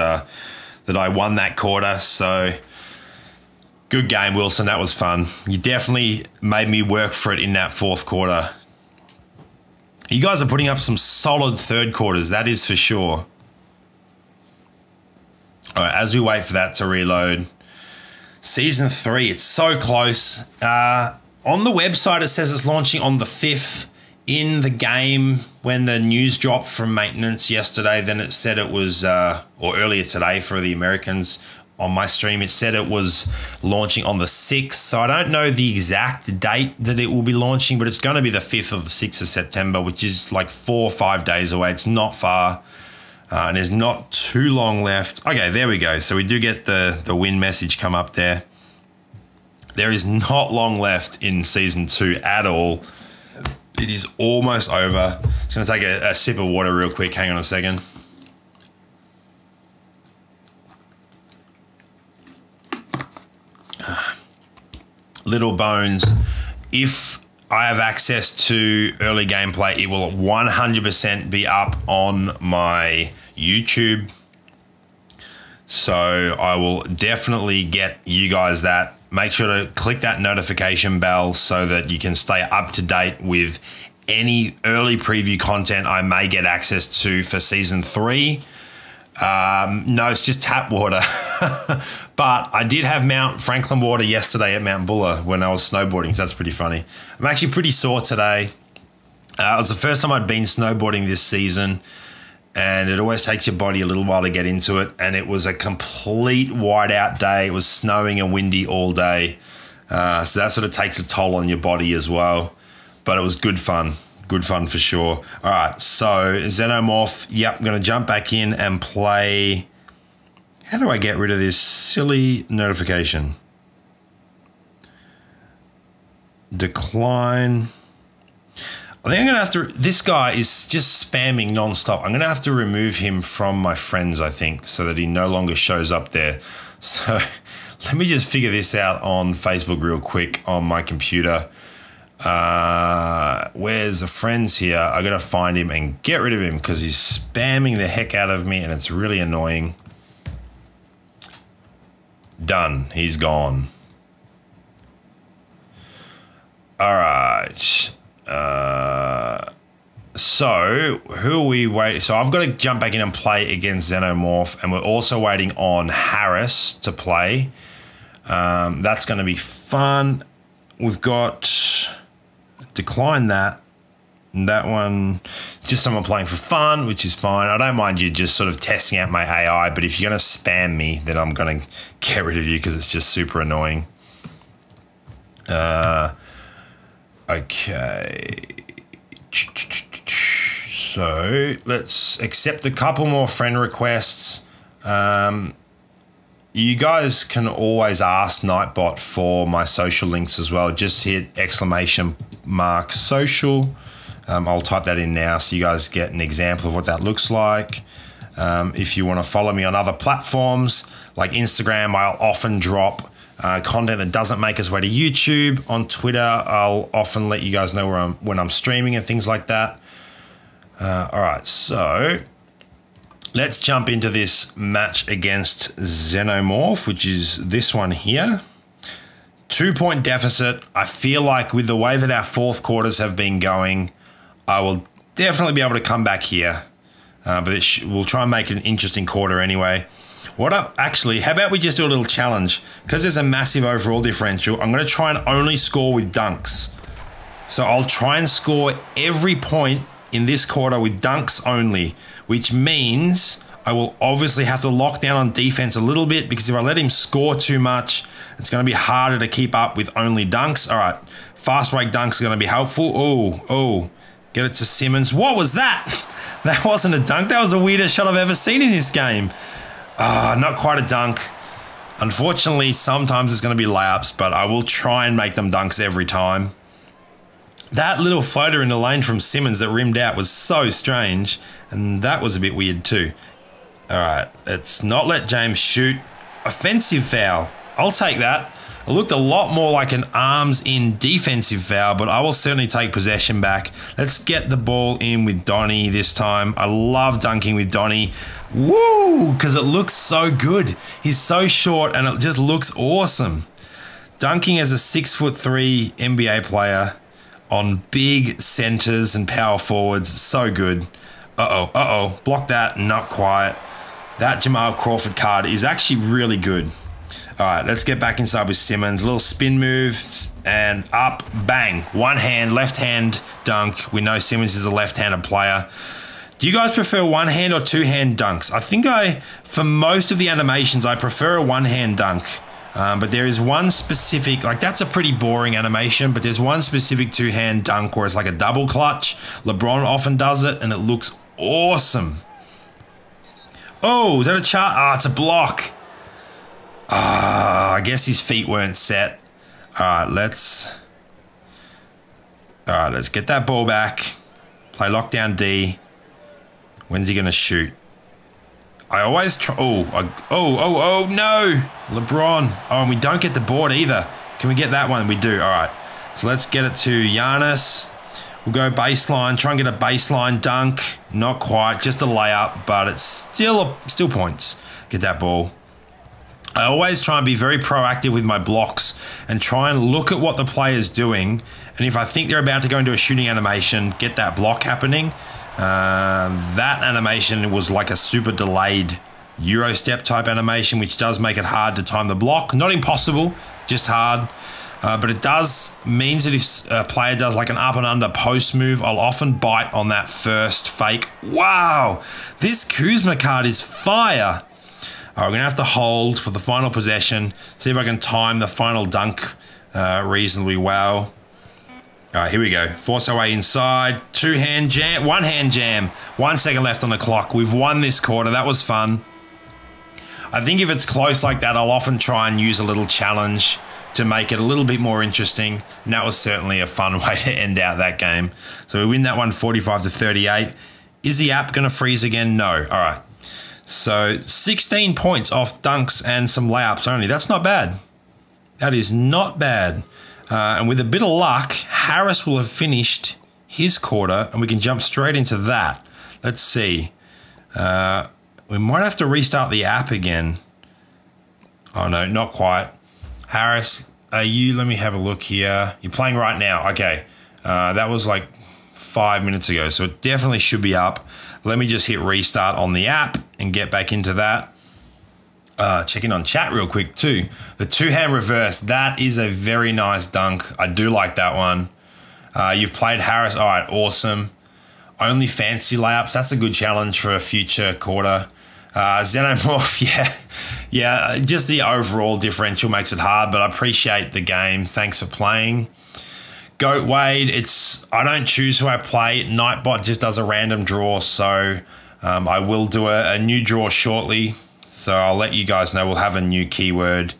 I won that quarter, so good game, Wilson. That was fun. You definitely made me work for it in that fourth quarter. You guys are putting up some solid third quarters, that is for sure. All right, as we wait for that to reload, Season 3, it's so close. On the website, it says it's launching on the 5th. In the game, when the news dropped from maintenance yesterday, then it said it was, or earlier today for the Americans on my stream, it said it was launching on the 6th. So I don't know the exact date that it will be launching, but it's going to be the 5th or the 6th of September, which is like 4 or 5 days away. It's not far, and there's not too long left. Okay, there we go. So we do get the win message come up there. There is not long left in Season 2 at all. It is almost over. Just going to take a sip of water real quick. Hang on a second. Little bones. If I have access to early gameplay, it will 100% be up on my YouTube. So I will definitely get you guys that. Make sure to click that notification bell so that you can stay up to date with any early preview content I may get access to for Season 3. No, it's just tap water. But I did have Mount Franklin water yesterday at Mount Buller when I was snowboarding, so that's pretty funny. I'm actually pretty sore today. It was the first time I'd been snowboarding this season, and it always takes your body a little while to get into it. And it was a complete whiteout day. It was snowing and windy all day. So that sort of takes a toll on your body as well. But it was good fun. Good fun for sure. All right, so Xenomorph. Yep, I'm going to jump back in and play. How do I get rid of this silly notification? Decline. I think I'm going to have to, this guy is just spamming nonstop. I'm going to have to remove him from my friends, I think, so that he no longer shows up there. So let me just figure this out on Facebook real quick on my computer. Where's the friends here? I got to find him and get rid of him because he's spamming the heck out of me and it's really annoying. Done. He's gone. All right. So who are we waiting? So I've got to jump back in and play against Xenomorph, and we're also waiting on Harris to play. That's going to be fun. We've got decline that. And that one, just someone playing for fun, which is fine. I don't mind you just sort of testing out my AI, but if you're going to spam me, then I'm going to get rid of you because it's just super annoying. Okay. So let's accept a couple more friend requests. You guys can always ask Nightbot for my social links as well. Just hit !social. I'll type that in now so you guys get an example of what that looks like. If you want to follow me on other platforms like Instagram, I'll often drop content that doesn't make its way to YouTube. On Twitter, I'll often let you guys know when I'm streaming and things like that. All right, so let's jump into this match against Xenomorph, which is this one here. 2-point deficit. I feel like with the way that our fourth quarters have been going, I will definitely be able to come back here. But we'll try and make it an interesting quarter anyway. Actually, how about we just do a little challenge? Because there's a massive overall differential, I'm going to try and only score with dunks. So I'll try and score every point in this quarter with dunks only, which means I will obviously have to lock down on defense a little bit, because if I let him score too much, it's going to be harder to keep up with only dunks. All right, fast break dunks are going to be helpful. Oh, get it to Simmons. What was that? That wasn't a dunk. That was the weirdest shot I've ever seen in this game. Not quite a dunk. Unfortunately, sometimes it's going to be layups, but I will try and make them dunks every time. That little floater in the lane from Simmons that rimmed out was so strange, and that was a bit weird too. All right, let's not let James shoot. Offensive foul. I'll take that. It looked a lot more like an arms-in defensive foul, but I will certainly take possession back. Let's get the ball in with Donnie this time. I love dunking with Donnie. Woo! Because it looks so good. He's so short and it just looks awesome. Dunking as a 6'3" NBA player on big centers and power forwards, so good. Uh-oh. Block that, not quite. That Jamal Crawford card is actually really good. All right, let's get back inside with Simmons. A little spin move and up, bang. One hand, left hand dunk. We know Simmons is a left-handed player. Do you guys prefer one-hand or two-hand dunks? I think for most of the animations, I prefer a one-hand dunk. But there is one specific, like that's a pretty boring animation, but there's one specific two-hand dunk where it's like a double clutch. LeBron often does it, and it looks awesome. Oh, is that a chart? Ah, it's a block. I guess his feet weren't set. All right, let's get that ball back. Play lockdown D. When's he gonna shoot? I always try. Oh no, LeBron. Oh, and we don't get the board either. Can we get that one? We do. All right. So let's get it to Giannis. We'll go baseline. Try and get a baseline dunk. Not quite. Just a layup, but it's still points. Get that ball. I always try and be very proactive with my blocks and try and look at what the player's doing. And if I think they're about to go into a shooting animation, get that block happening. That animation was like a super delayed Euro step type animation, which does make it hard to time the block. Not impossible, just hard. But it means that if a player does like an up and under post move, I'll often bite on that first fake. Wow, this Kuzma card is fire. All right, we're going to have to hold for the final possession. See if I can time the final dunk reasonably well. All right, here we go. Force our way inside. Two-hand jam. One-hand jam. 1 second left on the clock. We've won this quarter. That was fun. I think if it's close like that, I'll often try and use a little challenge to make it a little bit more interesting. And that was certainly a fun way to end out that game. So we win that one 45-38. Is the app going to freeze again? No. All right. So 16 points off dunks and some layups only. That's not bad. That is not bad. And with a bit of luck, Harris will have finished his quarter and we can jump straight into that. Let's see. We might have to restart the app again. Oh no, not quite. Harris, let me have a look here. You're playing right now. Okay. That was like 5 minutes ago, so it definitely should be up. Let me just hit restart on the app and get back into that. Check in on chat real quick too. The two-hand reverse, that is a very nice dunk. I do like that one. You've played Harris. All right, awesome. Only fancy layups. That's a good challenge for a future quarter. Xenomorph, yeah. Just the overall differential makes it hard, but I appreciate the game. Thanks for playing. Goat Wade, I don't choose who I play. Nightbot just does a random draw, so I will do a new draw shortly. So I'll let you guys know. We'll have a new keyword.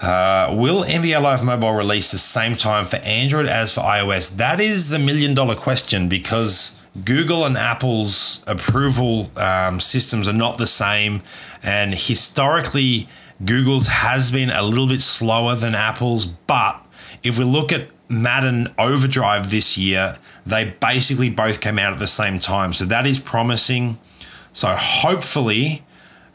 Will NBA Live Mobile release the same time for Android as for iOS? That is the million-dollar question because Google and Apple's approval systems are not the same. And historically, Google's has been a little bit slower than Apple's. But if we look at Madden Overdrive this year, they basically both came out at the same time. So that is promising. So hopefully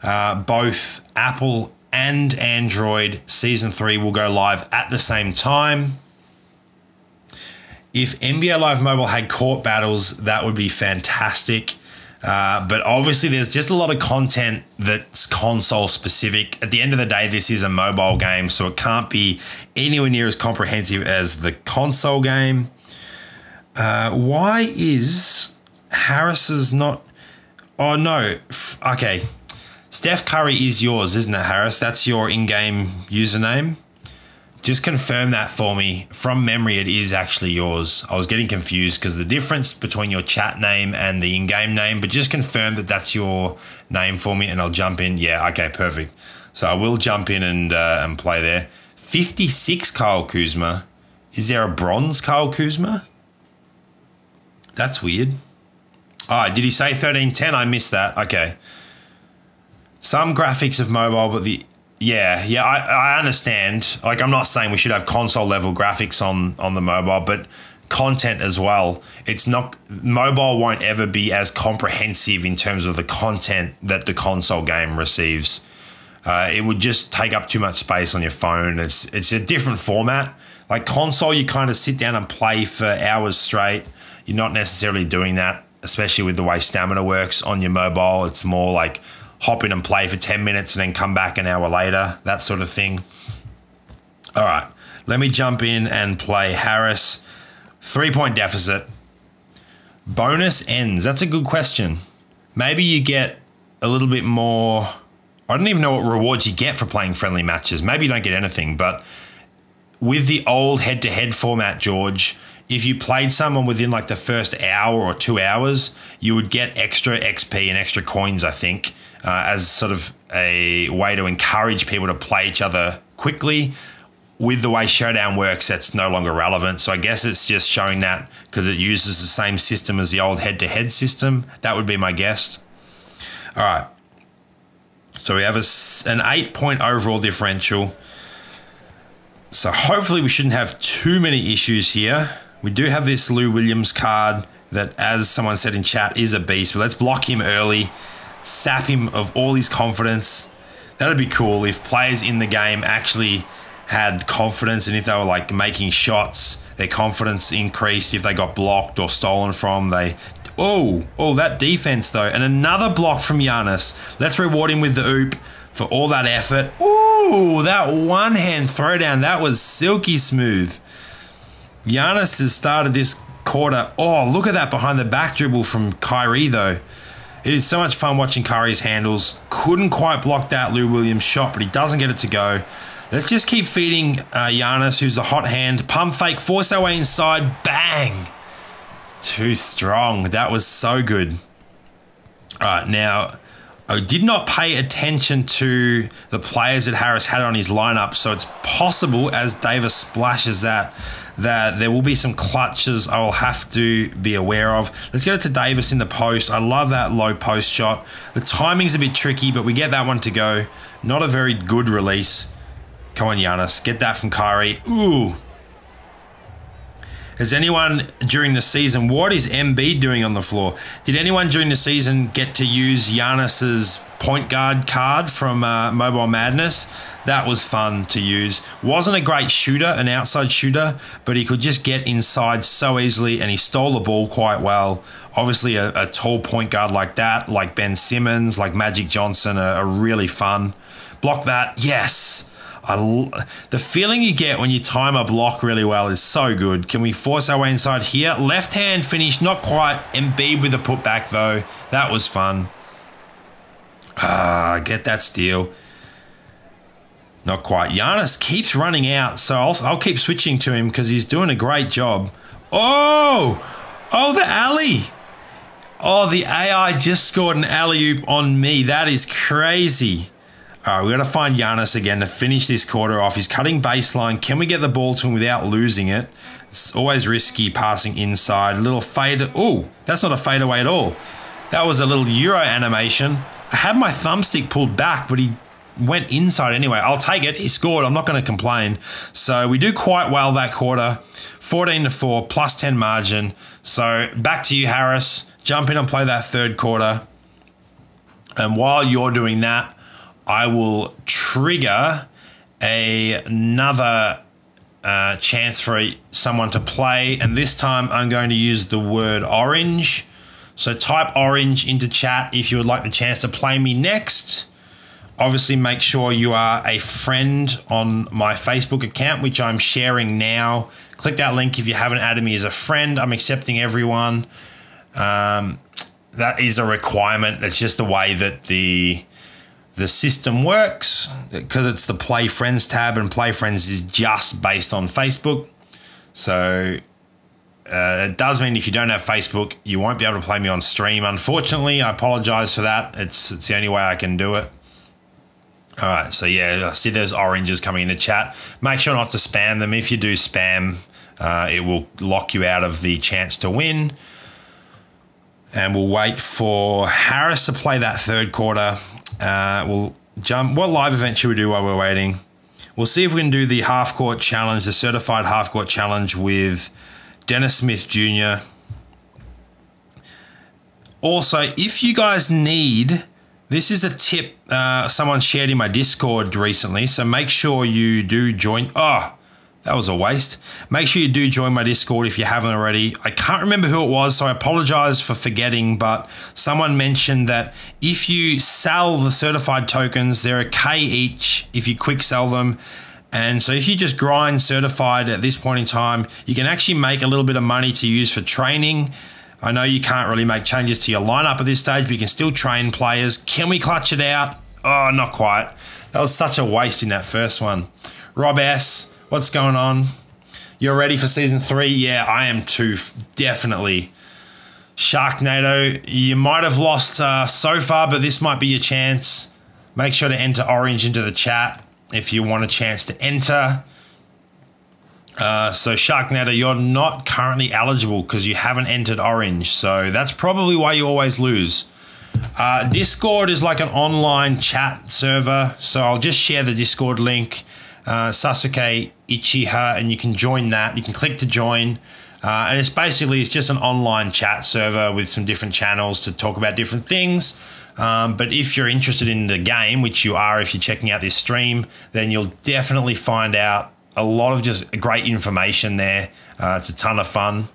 both Apple and Android Season 3 will go live at the same time. If NBA Live Mobile had court battles, that would be fantastic. But obviously there's just a lot of content that's console specific. At the end of the day, this is a mobile game, so it can't be anywhere near as comprehensive as the console game. Why is Harris's not... Oh, no. Okay. Steph Curry is yours, isn't it, Harris? That's your in-game username. Just confirm that for me. From memory, it is actually yours. I was getting confused because the difference between your chat name and the in-game name, but just confirm that that's your name for me and I'll jump in. Yeah, okay, perfect. So I will jump in and play there. 56 Kyle Kuzma. Is there a bronze Kyle Kuzma? That's weird. Oh, did he say 1310? I missed that. Okay. Some graphics of mobile, but I understand. Like, I'm not saying we should have console level graphics on the mobile, but content as well. It's not, mobile won't ever be as comprehensive in terms of the content that the console game receives. It would just take up too much space on your phone. It's a different format. Like console, you kind of sit down and play for hours straight. You're not necessarily doing that, especially with the way stamina works on your mobile. It's more like hop in and play for 10 minutes and then come back an hour later, that sort of thing. All right, let me jump in and play Harris. 3-point deficit. Bonus ends. That's a good question. Maybe you get a little bit more. I don't even know what rewards you get for playing friendly matches. Maybe you don't get anything, but with the old head-to-head format, George, if you played someone within like the first hour or 2 hours, you would get extra XP and extra coins, I think, as sort of a way to encourage people to play each other quickly. With the way Showdown works, that's no longer relevant. So I guess it's just showing that because it uses the same system as the old head-to-head system. That would be my guess. All right. So we have an 8-point overall differential. So hopefully we shouldn't have too many issues here. We do have this Lou Williams card that, as someone said in chat, is a beast. But let's block him early, sap him of all his confidence. That would be cool if players in the game actually had confidence, and if they were like making shots, their confidence increased. If they got blocked or stolen from, that defense though. And another block from Giannis. Let's reward him with the oop for all that effort. Ooh, that one-hand throwdown, that was silky smooth. Giannis has started this quarter. Oh, look at that behind the back dribble from Kyrie though. It is so much fun watching Kyrie's handles. Couldn't quite block that Lou Williams shot, but he doesn't get it to go. Let's just keep feeding Giannis, who's a hot hand. Pump fake, force our way inside. Bang! Too strong. That was so good. All right, now, I did not pay attention to the players that Harris had on his lineup, so it's possible, as Davis splashes that there will be some clutches I will have to be aware of. Let's get it to Davis in the post. I love that low post shot. The timing's a bit tricky, but we get that one to go. Not a very good release. Come on, Giannis. Get that from Kyrie. Ooh. Has anyone during the season, what is MB doing on the floor? Did anyone during the season get to use Giannis's point guard card from Mobile Madness? That was fun to use. Wasn't a great shooter, an outside shooter, but he could just get inside so easily, and he stole the ball quite well. Obviously, a tall point guard like that, like Ben Simmons, like Magic Johnson, are really fun. Block that. Yes. The feeling you get when you time a block really well is so good. Can we force our way inside here? Left hand finish, not quite. Embiid with a putback though. That was fun. Get that steal. Not quite. Giannis keeps running out, so I'll keep switching to him because he's doing a great job. Oh, the alley. Oh, the AI just scored an alley-oop on me. That is crazy. All right, we've got to find Giannis again to finish this quarter off. He's cutting baseline. Can we get the ball to him without losing it? It's always risky passing inside. A little fade. Oh, that's not a fadeaway at all. That was a little Euro animation. I had my thumbstick pulled back, but he went inside anyway. I'll take it. He scored. I'm not going to complain. So we do quite well that quarter. 14-4, plus 10 margin. So back to you, Harris. Jump in and play that third quarter. And while you're doing that, I will trigger another chance for someone to play. And this time I'm going to use the word orange. So type orange into chat if you would like the chance to play me next. Obviously, make sure you are a friend on my Facebook account, which I'm sharing now. Click that link if you haven't added me as a friend. I'm accepting everyone. That is a requirement. It's just the way that the system works, because it's the Play Friends tab, and Play Friends is just based on Facebook. So it does mean if you don't have Facebook, you won't be able to play me on stream. Unfortunately, I apologize for that. It's the only way I can do it. All right, so yeah, I see there's oranges coming in the chat. Make sure not to spam them. If you do spam, it will lock you out of the chance to win. And we'll wait for Harris to play that third quarter. We'll jump. What live event should we do while we're waiting? We'll see if we can do the half-court challenge, the certified half-court challenge with Dennis Smith Jr. Also, if you guys need, this is a tip someone shared in my Discord recently, so make sure you do join. Oh, That was a waste. Make sure you do join my Discord if you haven't already. I can't remember who it was, so I apologize for forgetting, but someone mentioned that if you sell the certified tokens, they're a K each if you quick sell them. And so if you just grind certified at this point in time, you can actually make a little bit of money to use for training. I know you can't really make changes to your lineup at this stage, but you can still train players. Can we clutch it out? Oh, not quite. That was such a waste in that first one. Rob S., what's going on? You're ready for season 3? Yeah, I am too, definitely. Sharknado, you might have lost so far, but this might be your chance. Make sure to enter orange into the chat if you want a chance to enter. So Sharknado, you're not currently eligible because you haven't entered orange. So that's probably why you always lose. Discord is like an online chat server. So I'll just share the Discord link. Sasuke Ichiha, and you can join that. You can click to join, and it's just an online chat server with some different channels to talk about different things. But if you're interested in the game, which you are if you're checking out this stream, then you'll definitely find out a lot of just great information there. It's a ton of fun.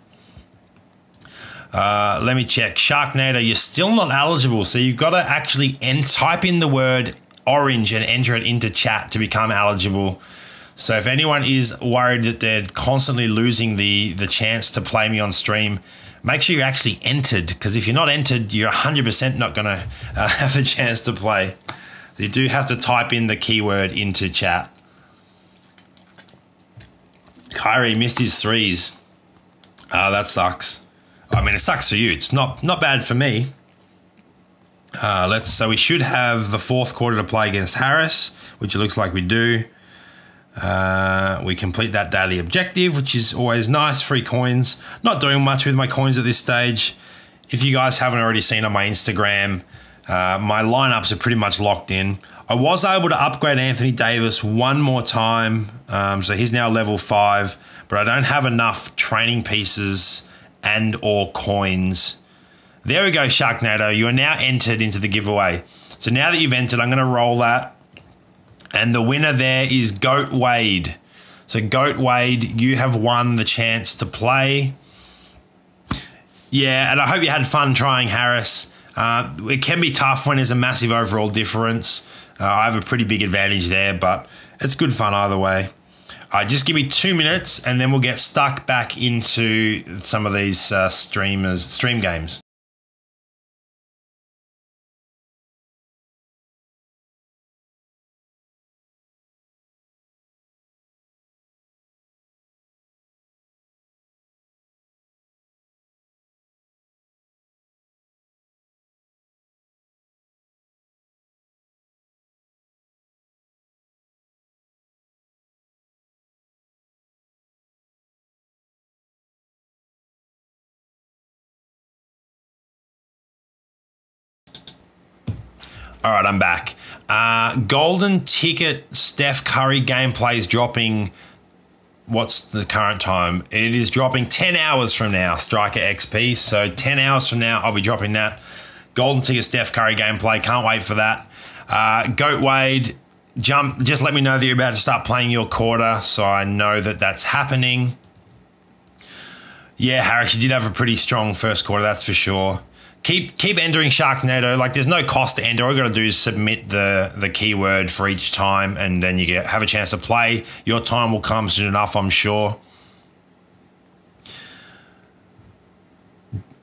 Let me check. Sharknado, you're still not eligible, so you've got to actually type in the word orange and enter it into chat to become eligible. So if anyone is worried that they're constantly losing the chance to play me on stream, make sure you're actually entered, because if you're not entered, you're 100% not going to have a chance to play. You do have to type in the keyword into chat. Kyrie missed his threes. That sucks. I mean, it sucks for you. It's not bad for me. So we should have the fourth quarter to play against Harris, which it looks like we do. We complete that daily objective, which is always nice. Free coins. Not doing much with my coins at this stage. If you guys haven't already seen on my Instagram, my lineups are pretty much locked in. I was able to upgrade Anthony Davis one more time, so he's now level 5, but I don't have enough training pieces and or coins. There we go, Sharknado. You are now entered into the giveaway. So now that you've entered, I'm going to roll that. And the winner there is Goat Wade. So Goat Wade, you have won the chance to play. Yeah, and I hope you had fun trying Harris. It can be tough when there's a massive overall difference. I have a pretty big advantage there, but it's good fun either way. Just give me 2 minutes and then we'll get stuck back into some of these stream games. All right, I'm back. Golden Ticket Steph Curry gameplay is dropping. What's the current time? It is dropping 10 hours from now, Striker XP. So 10 hours from now, I'll be dropping that. Golden Ticket Steph Curry gameplay. Can't wait for that. Goat Wade, just let me know that you're about to start playing your quarter so I know that that's happening. Yeah, Harris, you did have a pretty strong first quarter, that's for sure. Keep entering Sharknado. Like, there's no cost to enter. All you got to do is submit the keyword for each time, and then you have a chance to play. Your time will come soon enough, I'm sure.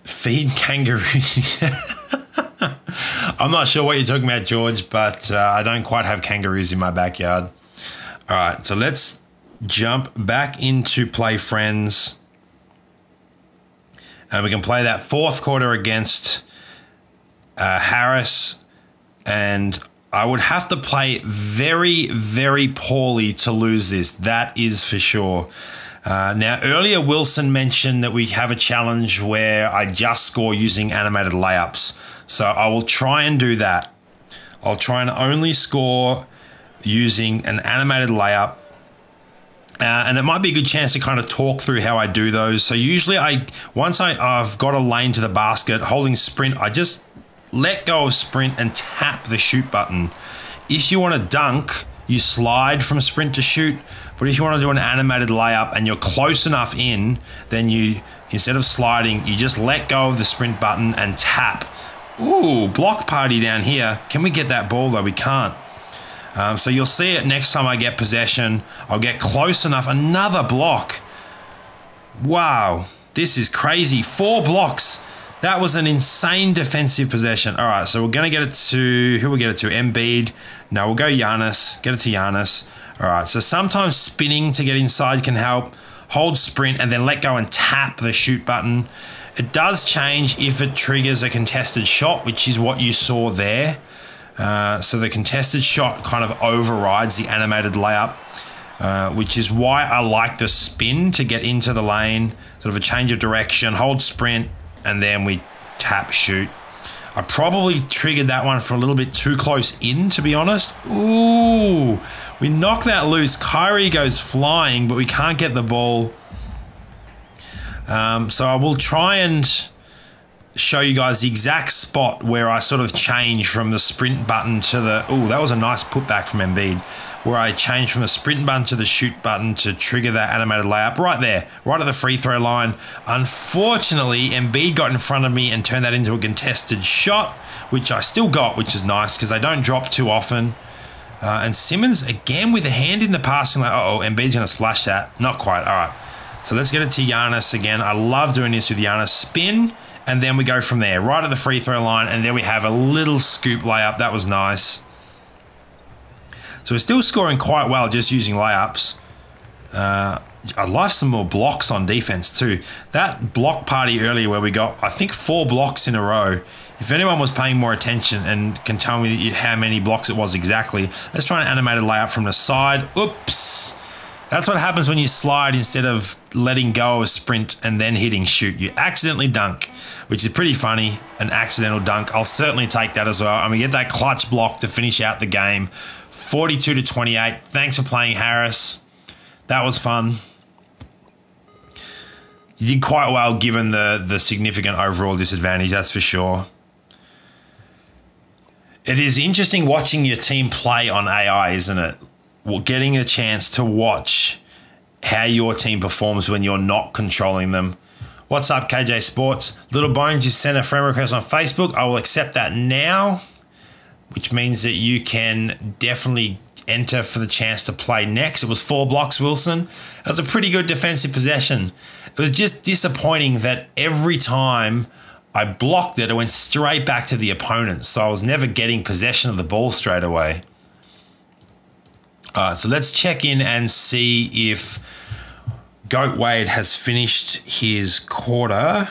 Feed kangaroos. I'm not sure what you're talking about, George, but I don't quite have kangaroos in my backyard. All right, so let's jump back into Play Friends. And we can play that fourth quarter against Harris. And I would have to play very, very poorly to lose this. That is for sure. Now, earlier Wilson mentioned that we have a challenge where I just score using animated layups. So I will try and do that. I'll try and only score using an animated layup. And it might be a good chance to kind of talk through how I do those. So usually once I've got a lane to the basket, holding sprint, I just let go of sprint and tap the shoot button. If you want to dunk, you slide from sprint to shoot. But if you want to do an animated layup and you're close enough in, then you, instead of sliding, you just let go of the sprint button and tap. Ooh, block party down here. Can we get that ball though? We can't. So you'll see it next time I get possession. I'll get close enough. Another block. Wow, this is crazy. 4 blocks. That was an insane defensive possession. All right, so we're going to get it to, who will get it to? Embiid. No, we'll go Giannis. Get it to Giannis. All right, so sometimes spinning to get inside can help. Hold sprint and then let go and tap the shoot button. It does change if it triggers a contested shot, which is what you saw there. So the contested shot kind of overrides the animated layup, which is why I like the spin to get into the lane, sort of a change of direction, hold sprint, and then we tap shoot. I probably triggered that one for a little bit too close in, to be honest. Ooh, we knock that loose. Kyrie goes flying, but we can't get the ball. So I will try and show you guys the exact spot where I sort of change from the sprint button to the, oh, that was a nice putback from Embiid, where I changed from the sprint button to the shoot button to trigger that animated layup right there, right at the free throw line. Unfortunately, Embiid got in front of me and turned that into a contested shot, which I still got, which is nice because they don't drop too often. And Simmons, again, with a hand in the passing lane. Uh-oh, Embiid's going to splash that. Not quite. All right. So let's get it to Giannis again. I love doing this with Giannis. Spin, and then we go from there, right at the free throw line, and then we have a little scoop layup. That was nice. So we're still scoring quite well just using layups. I'd like some more blocks on defense too. That block party earlier where we got, I think, 4 blocks in a row. If anyone was paying more attention and can tell me how many blocks it was exactly, let's try an animated layup from the side. Oops. That's what happens when you slide instead of letting go of a sprint and then hitting shoot. You accidentally dunk, which is pretty funny, an accidental dunk. I'll certainly take that as well. And we get that clutch block to finish out the game. 42-28. Thanks for playing, Harris. That was fun. You did quite well given the significant overall disadvantage, that's for sure. It is interesting watching your team play on AI, isn't it? Well, getting a chance to watch how your team performs when you're not controlling them. What's up, KJ Sports? Little Bones just sent a friend request on Facebook. I will accept that now, which means that you can definitely enter for the chance to play next. It was 4 blocks, Wilson. That was a pretty good defensive possession. It was just disappointing that every time I blocked it, it went straight back to the opponent. So I was never getting possession of the ball straight away. All right, so let's check in and see if Goat Wade has finished his quarter.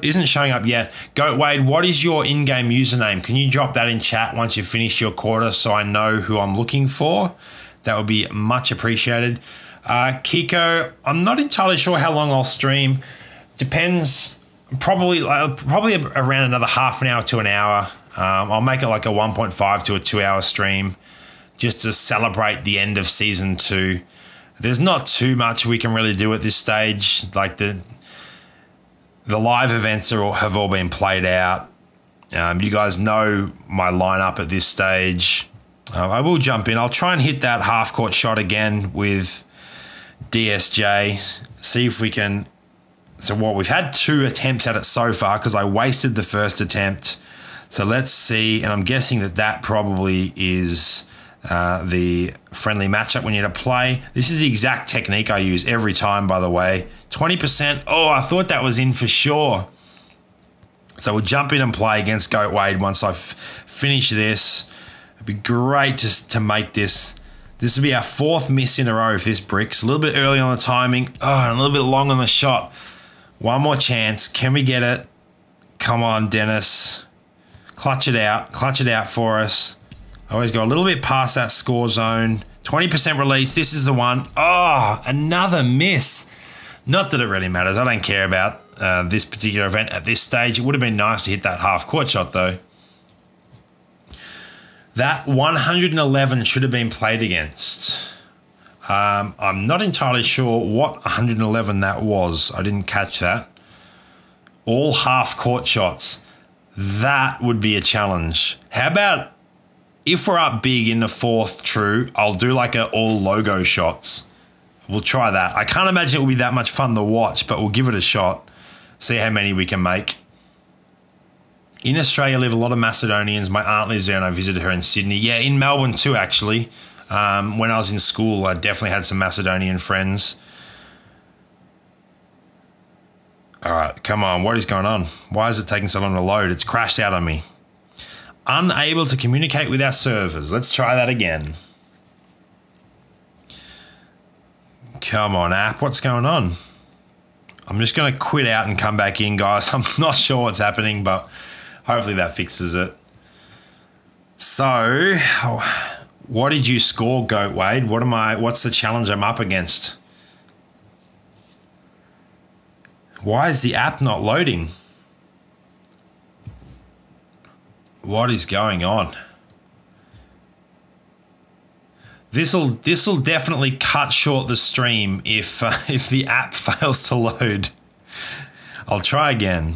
Isn't showing up yet. Goat Wade, what is your in-game username? Can you drop that in chat once you've finished your quarter so I know who I'm looking for? That would be much appreciated. Kiko, I'm not entirely sure how long I'll stream. Depends, probably around another half an hour to an hour. I'll make it like a 1.5 to a 2 hour stream just to celebrate the end of season 2. There's not too much we can really do at this stage. Like the live events have all been played out. You guys know my lineup at this stage. I will jump in. I'll try and hit that half-court shot again with DSJ. See if we can. So we've had 2 attempts at it so far because I wasted the first attempt. So let's see. And I'm guessing that probably is the friendly matchup we need to play. This is the exact technique I use every time, by the way. 20%. Oh, I thought that was in for sure. So we'll jump in and play against Goat Wade once I've finished this. It'd be great to make this. This will be our 4th miss in a row if this bricks. A little bit early on the timing. Oh, and a little bit long on the shot. One more chance. Can we get it? Come on, Dennis. Clutch it out. Clutch it out for us. Always go a little bit past that score zone. 20% release. This is the one. Oh, another miss. Not that it really matters. I don't care about this particular event at this stage. It would have been nice to hit that half-court shot, though. That 111 should have been played against. I'm not entirely sure what 111 that was. I didn't catch that. All half-court shots. That would be a challenge. How about if we're up big in the fourth true, I'll do like a all logo shots. We'll try that. I can't imagine it will be that much fun to watch, but we'll give it a shot. See how many we can make. In Australia live a lot of Macedonians. My aunt lives there and I visited her in Sydney. Yeah, in Melbourne too, actually. When I was in school, I definitely had some Macedonian friends. All right, come on. What is going on? Why is it taking so long to load? It's crashed out on me. Unable to communicate with our servers. Let's try that again. Come on, app. What's going on? I'm just going to quit out and come back in, guys. I'm not sure what's happening, but hopefully that fixes it. So, what did you score, Goat Wade? What's the challenge I'm up against? Why is the app not loading? What is going on? This'll definitely cut short the stream if the app fails to load. I'll try again.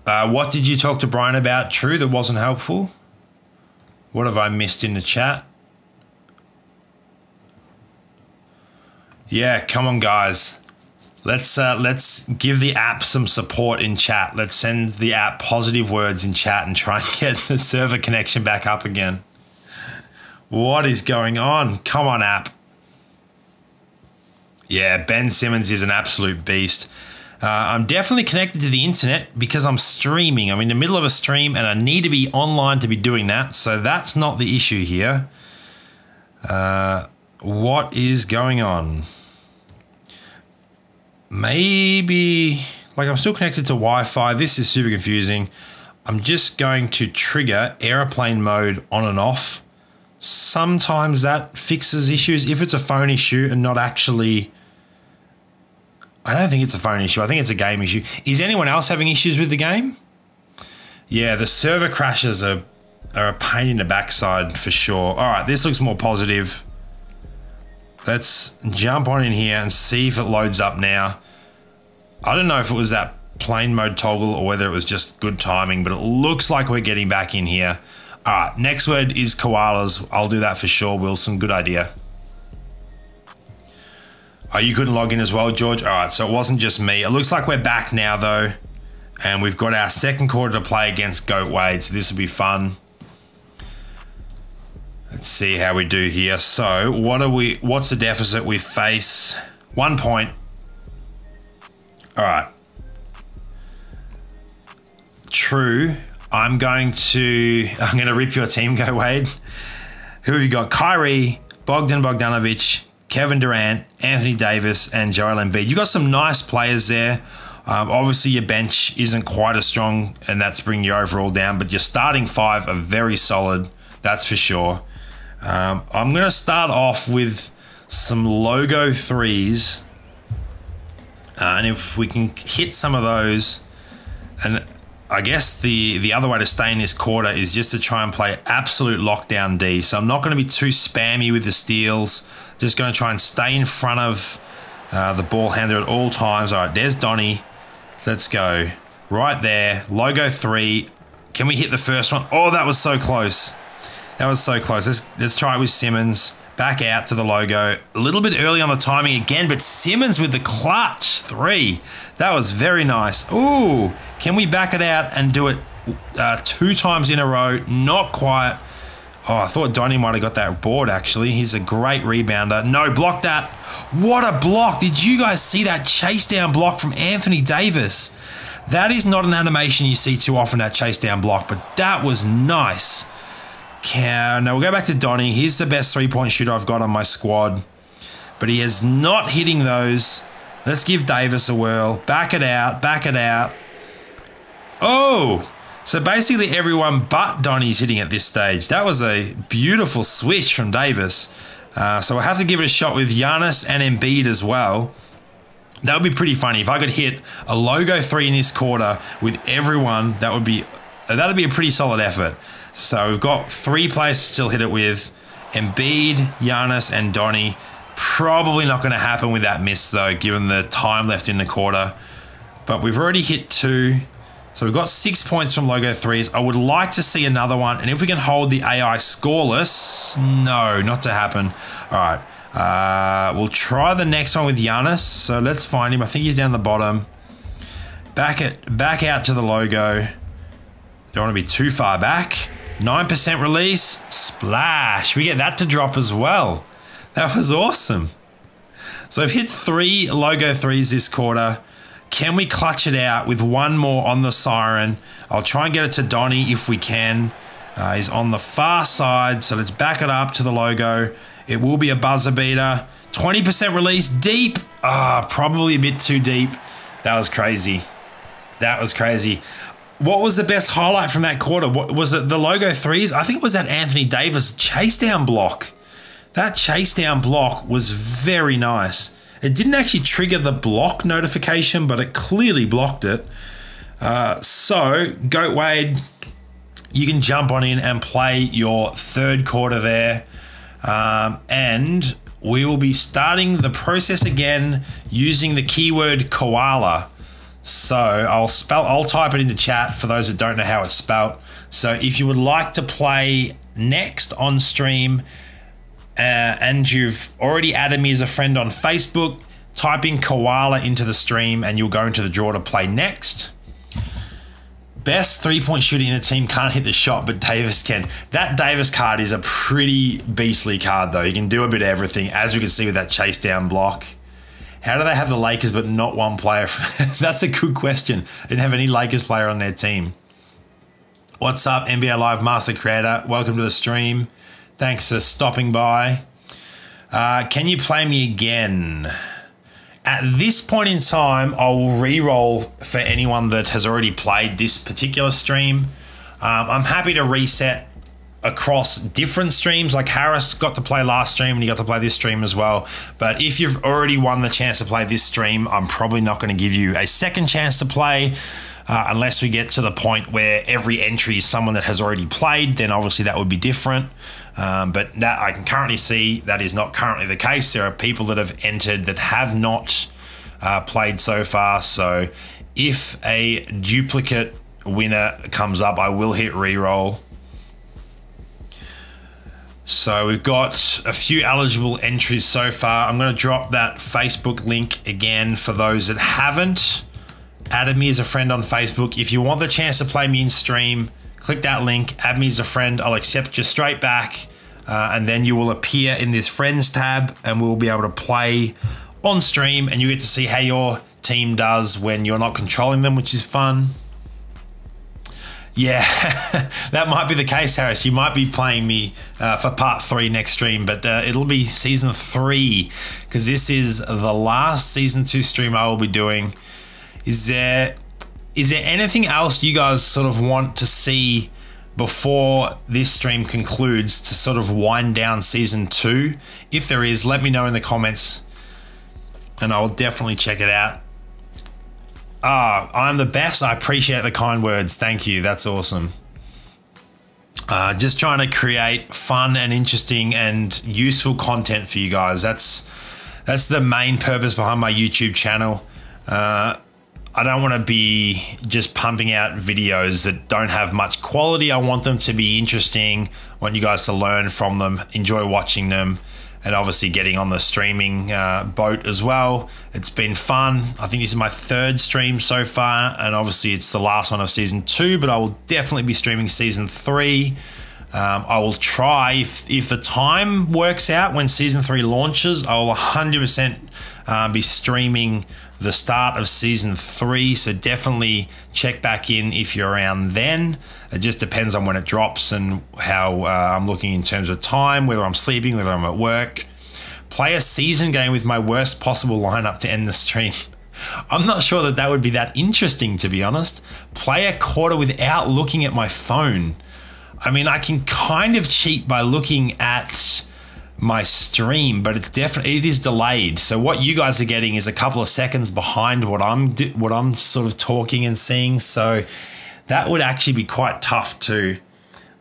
What did you talk to Brian about, True, that wasn't helpful? What have I missed in the chat? Yeah, come on, guys. Let's give the app some support in chat. Let's send the app positive words in chat and try and get the server connection back up again. What is going on? Come on, app. Yeah, Ben Simmons is an absolute beast. I'm definitely connected to the internet because I'm streaming. I'm in the middle of a stream and I need to be online to be doing that. So that's not the issue here. What is going on? Maybe, like I'm still connected to Wi-Fi. This is super confusing. I'm just going to trigger airplane mode on and off. Sometimes that fixes issues. If it's a phone issue and not actually, I don't think it's a phone issue. I think it's a game issue. Is anyone else having issues with the game? Yeah, the server crashes are a pain in the backside for sure. All right, this looks more positive. Let's jump on in here and see if it loads up now. I don't know if it was that plane mode toggle or whether it was just good timing, but it looks like we're getting back in here. All right, next word is koalas. I'll do that for sure, Wilson. Good idea. Oh, you couldn't log in as well, George? All right, so it wasn't just me. It looks like we're back now, though, and we've got our second quarter to play against Goat Wade, so this will be fun. Let's see how we do here. So what's the deficit we face? 1 point. All right. True. I'm going to rip your team, Go Wade. Who have you got? Kyrie, Bogdan Bogdanovic, Kevin Durant, Anthony Davis, and Joel Embiid. You got some nice players there. Obviously, your bench isn't quite as strong, and that's bringing your overall down, but your starting five are very solid. That's for sure. I'm going to start off with some logo threes. And if we can hit some of those, and I guess the other way to stay in this quarter is just to try and play absolute lockdown D. So I'm not going to be too spammy with the steals. Just going to try and stay in front of the ball handler at all times. All right, there's Donnie. Let's go. Right there. Logo three. Can we hit the first one? Oh, that was so close. That was so close. Let's try it with Simmons. Back out to the logo. A little bit early on the timing again, but Simmons with the clutch three. That was very nice. Ooh, can we back it out and do it 2 times in a row? Not quite. Oh, I thought Donnie might have got that board, actually. He's a great rebounder. No, block that. What a block. Did you guys see that chase down block from Anthony Davis? That is not an animation you see too often, that chase down block, but that was nice. Now we'll go back to Donnie. He's the best three-point shooter I've got on my squad, but he is not hitting those. Let's give Davis a whirl. Back it out. Back it out. Oh, so basically everyone but Donnie's hitting at this stage. That was a beautiful switch from Davis. So we'll have to give it a shot with Giannis and Embiid as well. That would be pretty funny. If I could hit a logo three in this quarter with everyone, that would be a pretty solid effort. So we've got 3 players to still hit it with. Embiid, Giannis, and Donnie. Probably not going to happen with that miss, though, given the time left in the quarter. But we've already hit 2. So we've got 6 points from Logo 3s. I would like to see another one. And if we can hold the AI scoreless, no, not to happen. All right, we'll try the next one with Giannis. So let's find him. I think he's down the bottom. Back out to the logo. Don't want to be too far back. 9% release, splash. We get that to drop as well. That was awesome. So I've hit 3 Logo 3s this quarter. Can we clutch it out with one more on the siren? I'll try and get it to Donnie if we can. He's on the far side, so let's back it up to the logo. It will be a buzzer beater. 20% release, deep. Probably a bit too deep. That was crazy. That was crazy. What was the best highlight from that quarter? What was it? The Logo 3s? I think it was that Anthony Davis chase down block. That chase down block was very nice. It didn't actually trigger the block notification, but it clearly blocked it. So, Goat Wade, you can jump on in and play your third quarter there. And we will be starting the process again using the keyword koala. So I'll type it in the chat for those that don't know how it's spelt. So if you would like to play next on stream and you've already added me as a friend on Facebook, type in koala into the stream and you'll go into the draw to play next. Best 3-point shooter in the team can't hit the shot, but Davis can. That Davis card is a pretty beastly card though. You can do a bit of everything, as we can see with that chase down block. How do they have the Lakers but not one player? That's a good question. They didn't have any Lakers player on their team. What's up, NBA Live Master Creator? Welcome to the stream. Thanks for stopping by. Can you play me again? At this point in time, I will re-roll for anyone that has already played this particular stream. I'm happy to reset across different streams. Like Harris got to play last stream and he got to play this stream as well. But if you've already won the chance to play this stream, I'm probably not going to give you a second chance to play unless we get to the point where every entry is someone that has already played. Then obviously that would be different. But that I can currently see that is not currently the case. There are people that have entered that have not played so far. So if a duplicate winner comes up, I will hit re-roll. So we've got a few eligible entries so far. I'm going to drop that Facebook link again for those that haven't added me as a friend on Facebook. If you want the chance to play me in stream, click that link, add me as a friend. I'll accept you straight back. And then you will appear in this friends tab and we'll be able to play on stream and you get to see how your team does when you're not controlling them, which is fun. Yeah, that might be the case, Harris. You might be playing me for part 3 next stream, but it'll be season 3 because this is the last season 2 stream I will be doing. Is there anything else you guys sort of want to see before this stream concludes to sort of wind down season 2? If there is, let me know in the comments and I'll definitely check it out. I'm the best. I appreciate the kind words. Thank you. That's awesome. Just trying to create fun and interesting and useful content for you guys. That's the main purpose behind my YouTube channel. I don't want to be just pumping out videos that don't have much quality. I want them to be interesting. I want you guys to learn from them, enjoy watching them, and obviously getting on the streaming boat as well. It's been fun. I think this is my 3rd stream so far, and obviously it's the last one of season 2, but I will definitely be streaming season 3. I will try, if the time works out when season 3 launches, I will 100% be streaming the start of season 3, so definitely check back in if you're around then. It just depends on when it drops and how I'm looking in terms of time, whether I'm sleeping, whether I'm at work. Play a season game with my worst possible lineup to end the stream. I'm not sure that that would be that interesting, to be honest. Play a quarter without looking at my phone. I mean, I can kind of cheat by looking at my stream, but it is delayed. So what you guys are getting is a couple of seconds behind what I'm sort of talking and seeing. So that would actually be quite tough too.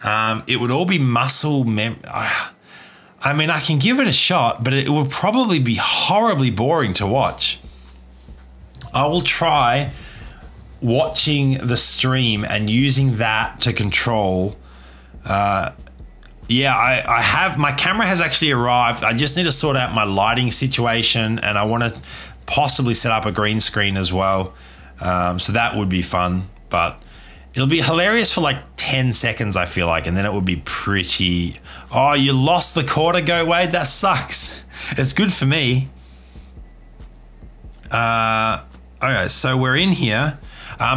It would all be muscle memory. I mean, I can give it a shot, but it would probably be horribly boring to watch. I will try watching the stream and using that to control. Yeah, I have, my camera has actually arrived. I just need to sort out my lighting situation, and I want to possibly set up a green screen as well. So that would be fun, but it'll be hilarious for like 10 seconds, I feel like, and then it would be pretty... Oh, you lost the quarter, Go Wade? That sucks. It's good for me. Okay, so we're in here.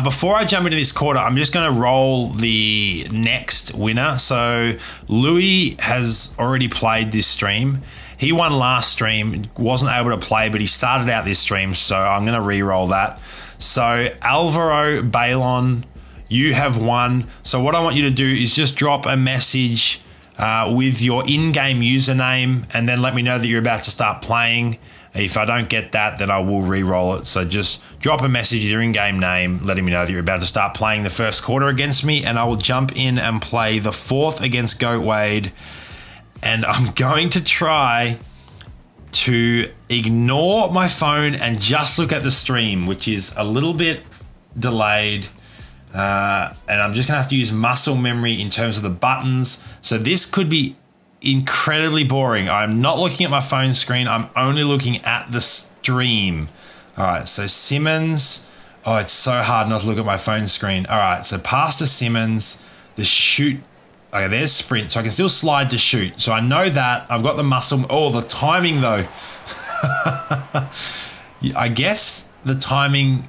Before I jump into this quarter, I'm just going to roll the next winner. So Louie has already played this stream. He won last stream, wasn't able to play, but he started out this stream, so I'm going to re-roll that. So Alvaro, Balon, you have won. So what I want you to do is just drop a message with your in-game username, and then let me know that you're about to start playing. If I don't get that, then I will re-roll it. So just drop a message with your in-game name, letting me know that you're about to start playing the first quarter against me, and I will jump in and play the fourth against Goat Wade. And I'm going to try to ignore my phone and just look at the stream, which is a little bit delayed. And I'm just gonna have to use muscle memory in terms of the buttons. So this could be incredibly boring. I'm not looking at my phone screen. I'm only looking at the stream. All right, so Simmons. Oh, it's so hard not to look at my phone screen. All right, so pass to Simmons. The shoot. Okay, there's sprint, so I can still slide to shoot. So I know that. I've got the muscle. Oh, the timing though. I guess the timing,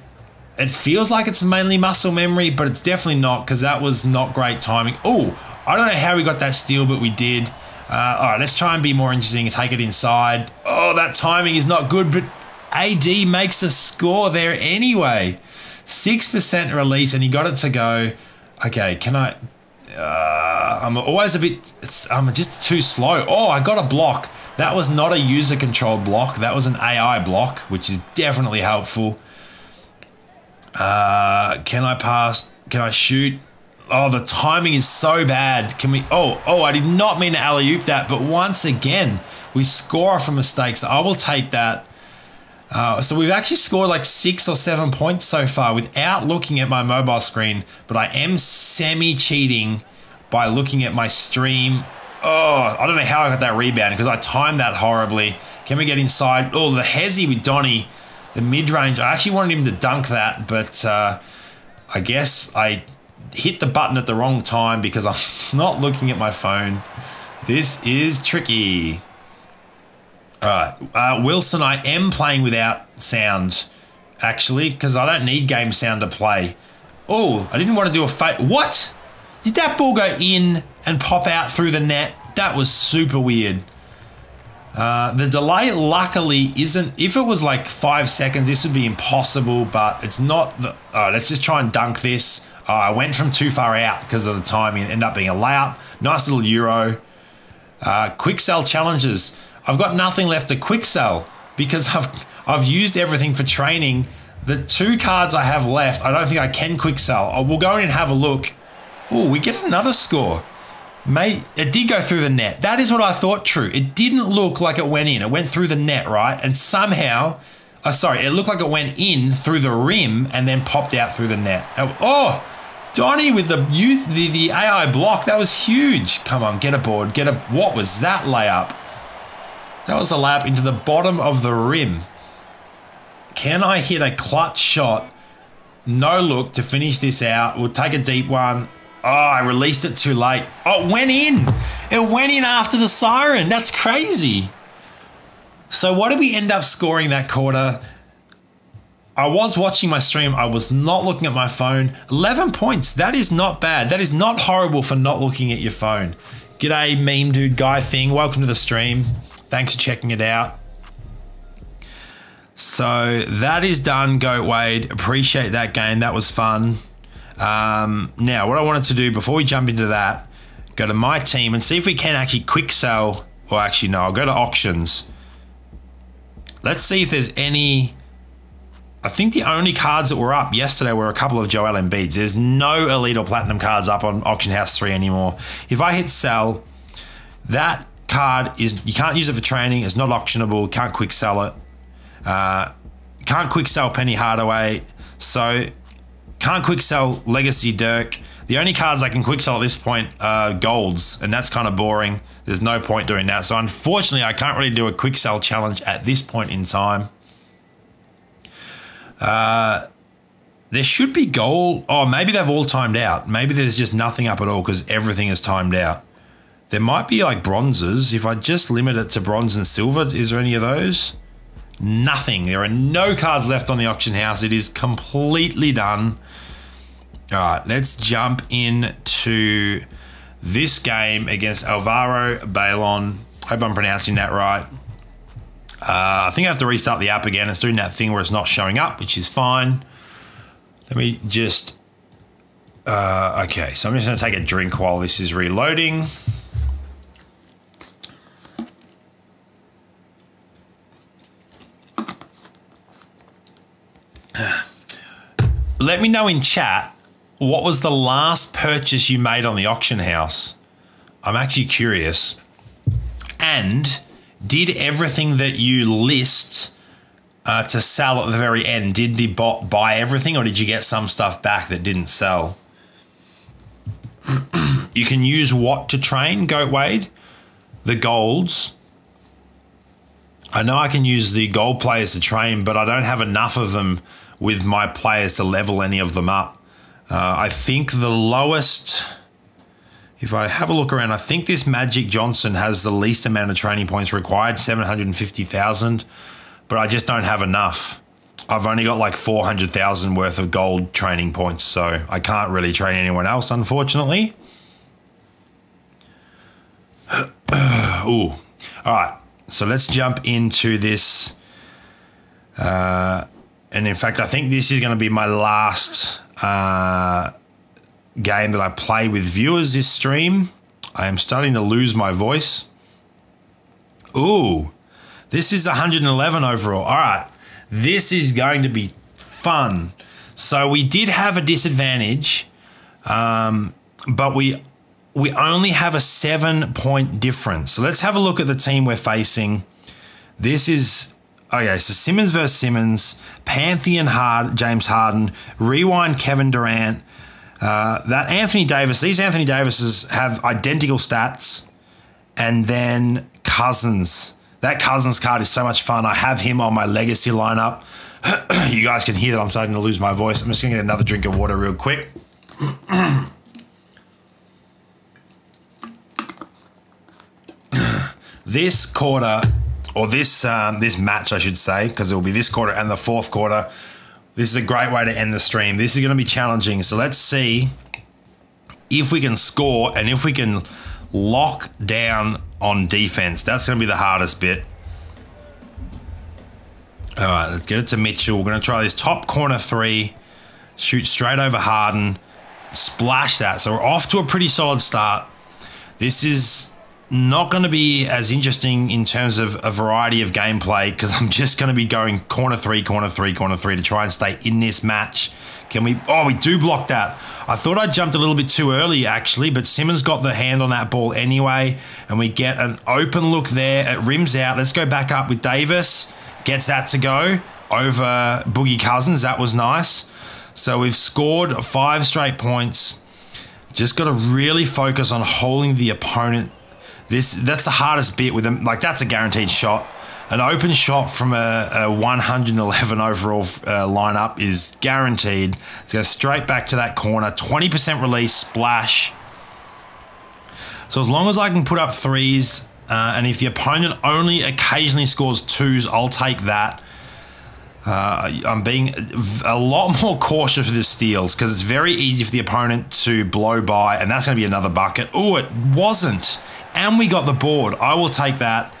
it feels like it's mainly muscle memory, but it's definitely not, because that was not great timing. Oh, I don't know how we got that steal, but we did. All right, let's try and be more interesting and take it inside. Oh, that timing is not good, but AD makes a score there anyway. 6% release, and he got it to go. Okay, can I... I'm always a bit... I'm just too slow. Oh, I got a block. That was not a user-controlled block. That was an AI block, which is definitely helpful. Can I pass? Can I shoot? Oh, the timing is so bad. Can we... Oh, I did not mean to alley-oop that, but once again, we score from mistakes. I will take that. So we've actually scored like 6 or 7 points so far without looking at my mobile screen, but I am semi-cheating by looking at my stream. Oh, I don't know how I got that rebound because I timed that horribly. Can we get inside? Oh, the hezzy with Donny, the mid-range. I actually wanted him to dunk that, but I guess I hit the button at the wrong time because I'm not looking at my phone. This is tricky. All right, Wilson, I am playing without sound, actually, because I don't need game sound to play. Oh, I didn't want to do a fake. What? Did that ball go in and pop out through the net? That was super weird. The delay, luckily, isn't... If it was like 5 seconds, this would be impossible, but it's not... let's just try and dunk this. I went from too far out because of the timing. It ended up being a layup. Nice little Euro. Quick sell challenges. I've got nothing left to quick sell because I've used everything for training. The 2 cards I have left, I don't think I can quick sell. We'll go in and have a look. Oh, we get another score. Mate, it did go through the net. That is what I thought true. It didn't look like it went in. It went through the net, right? And somehow, it looked like it went in through the rim and then popped out through the net. Oh, Donny with the AI block. That was huge. Come on, get aboard. What was that layup? That was a layup into the bottom of the rim. Can I hit a clutch shot? No look to finish this out. We'll take a deep one. Oh, I released it too late. Oh, it went in. It went in after the siren. That's crazy. So what did we end up scoring that quarter? I was watching my stream. I was not looking at my phone. 11 points. That is not bad. That is not horrible for not looking at your phone. G'day, meme dude guy thing. Welcome to the stream. Thanks for checking it out. So that is done, Goat Wade. Appreciate that game. That was fun. Now, what I wanted to do before we jump into that, go to my team and see if we can actually quick sell. Or actually, no, I'll go to auctions. Let's see if there's any... I think the only cards that were up yesterday were a couple of Joel Embiids. There's no Elite or Platinum cards up on Auction House 3 anymore. If I hit sell, that card is... You can't use it for training. It's not auctionable. Can't quick sell it. Can't quick sell Penny Hardaway. So... Can't quick sell Legacy Dirk. The only cards I can quick sell at this point are golds, and that's kind of boring. There's no point doing that. So unfortunately, I can't really do a quick sell challenge at this point in time. There should be gold. Oh, maybe they've all timed out. Maybe there's just nothing up at all because everything is timed out. There might be like bronzes. If I just limit it to bronze and silver, is there any of those? Nothing. There are no cards left on the auction house. It is completely done. All right, let's jump into this game against Alvaro Balon. Hope I'm pronouncing that right. I think I have to restart the app again. It's doing that thing where it's not showing up, which is fine. Let me just... okay, so I'm just going to take a drink while this is reloading. Let me know in chat, what was the last purchase you made on the auction house? I'm actually curious. And did everything that you list to sell at the very end, did the bot buy everything or did you get some stuff back that didn't sell? You can use what to train, Goat Wade? The golds. I know I can use the gold players to train, but I don't have enough of them with my players to level any of them up. I think the lowest, if I have a look around, I think this Magic Johnson has the least amount of training points required, 750,000, but I just don't have enough. I've only got like 400,000 worth of gold training points, so I can't really train anyone else, unfortunately. Ooh, all right, so let's jump into this. And in fact, I think this is going to be my last game that I play with viewers this stream. I am starting to lose my voice. Ooh, this is 111 overall. All right, this is going to be fun. So we did have a disadvantage, but we only have a 7-point difference. So let's have a look at the team we're facing. This is... Okay, so Simmons versus Simmons, Pantheon James Harden, Rewind Kevin Durant, that Anthony Davis, these Anthony Davises have identical stats, and then Cousins. That Cousins card is so much fun. I have him on my legacy lineup. You guys can hear that I'm starting to lose my voice. I'm just going to get another drink of water real quick. This quarter... or this match, I should say, because it will be this quarter and the fourth quarter. This is a great way to end the stream. This is going to be challenging. So let's see if we can score and if we can lock down on defense. That's going to be the hardest bit. All right, let's get it to Mitchell. We're going to try this top corner three, shoot straight over Harden, splash that. So we're off to a pretty solid start. This is not going to be as interesting in terms of a variety of gameplay because I'm just going to be going corner three, corner three, corner three to try and stay in this match. Can we... Oh, we do block that. I thought I jumped a little bit too early, actually, but Simmons got the hand on that ball anyway, and we get an open look there. It rims out. Let's go back up with Davis. Gets that to go over Boogie Cousins. That was nice. So we've scored 5 straight points. Just got to really focus on holding the opponent. That's the hardest bit with them. Like, that's a guaranteed shot. An open shot from a 111 overall lineup is guaranteed. Let's go straight back to that corner. 20% release, splash. So as long as I can put up threes, and if the opponent only occasionally scores twos, I'll take that. I'm being a lot more cautious with the steals because it's very easy for the opponent to blow by, and that's going to be another bucket. Oh, it wasn't. And we got the board. I will take that.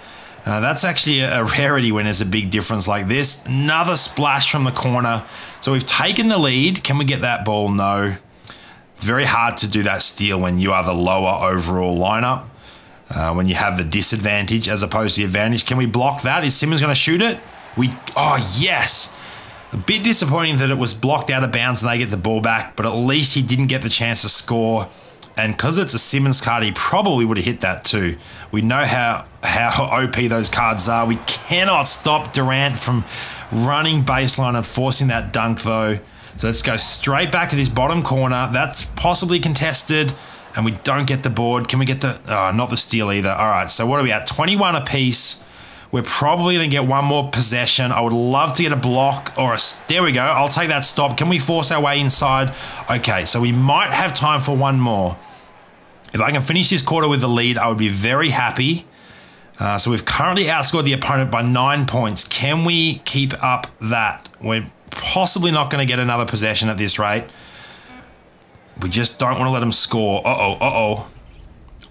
That's actually a rarity when there's a big difference like this. Another splash from the corner. So we've taken the lead. Can we get that ball? No. It's very hard to do that steal when you are the lower overall lineup, when you have the disadvantage as opposed to the advantage. Can we block that? Is Simmons going to shoot it? Oh, yes. A bit disappointing that it was blocked out of bounds and they get the ball back, but at least he didn't get the chance to score. And because it's a Simmons card, he probably would have hit that too. We know how OP those cards are. We cannot stop Durant from running baseline and forcing that dunk though. So let's go straight back to this bottom corner. That's possibly contested, and we don't get the board. Can we get the... Oh, not the steal either. All right, so what are we at? 21 apiece. We're probably going to get one more possession. I would love to get a block or a... There we go. I'll take that stop. Can we force our way inside? Okay, so we might have time for one more. If I can finish this quarter with the lead, I would be very happy. So we've currently outscored the opponent by 9 points. Can we keep up that? We're possibly not going to get another possession at this rate. We just don't want to let them score. Uh-oh.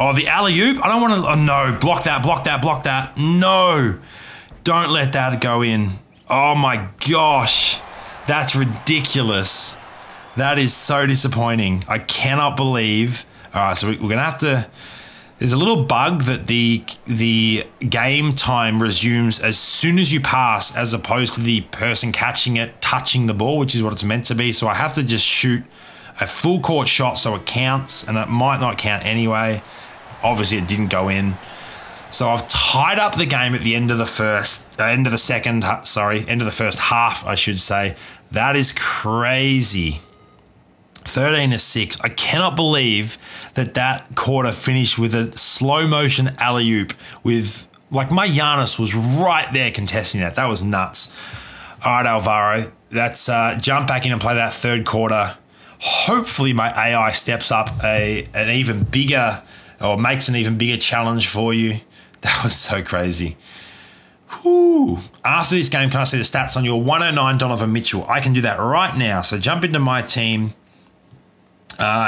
Oh, the alley-oop? I don't want to... Oh, no. Block that, block that, block that. No. Don't let that go in. Oh, my gosh. That's ridiculous. That is so disappointing. I cannot believe... All right, so we're going to have to... There's a little bug that the game time resumes as soon as you pass, as opposed to the person catching it, touching the ball, which is what it's meant to be. So I have to just shoot a full court shot so it counts, and it might not count anyway. Obviously, it didn't go in. So I've tied up the game at the end of the first half, I should say. That is crazy. 13-6. I cannot believe that quarter finished with a slow motion alley-oop with, like, my Giannis was right there contesting that. That was nuts. All right, Alvaro, let's jump back in and play that third quarter. Hopefully my AI steps up an even bigger, or makes an even bigger challenge for you. That was so crazy. Whew. After this game, can I see the stats on your 109 Donovan Mitchell? I can do that right now. So jump into my team.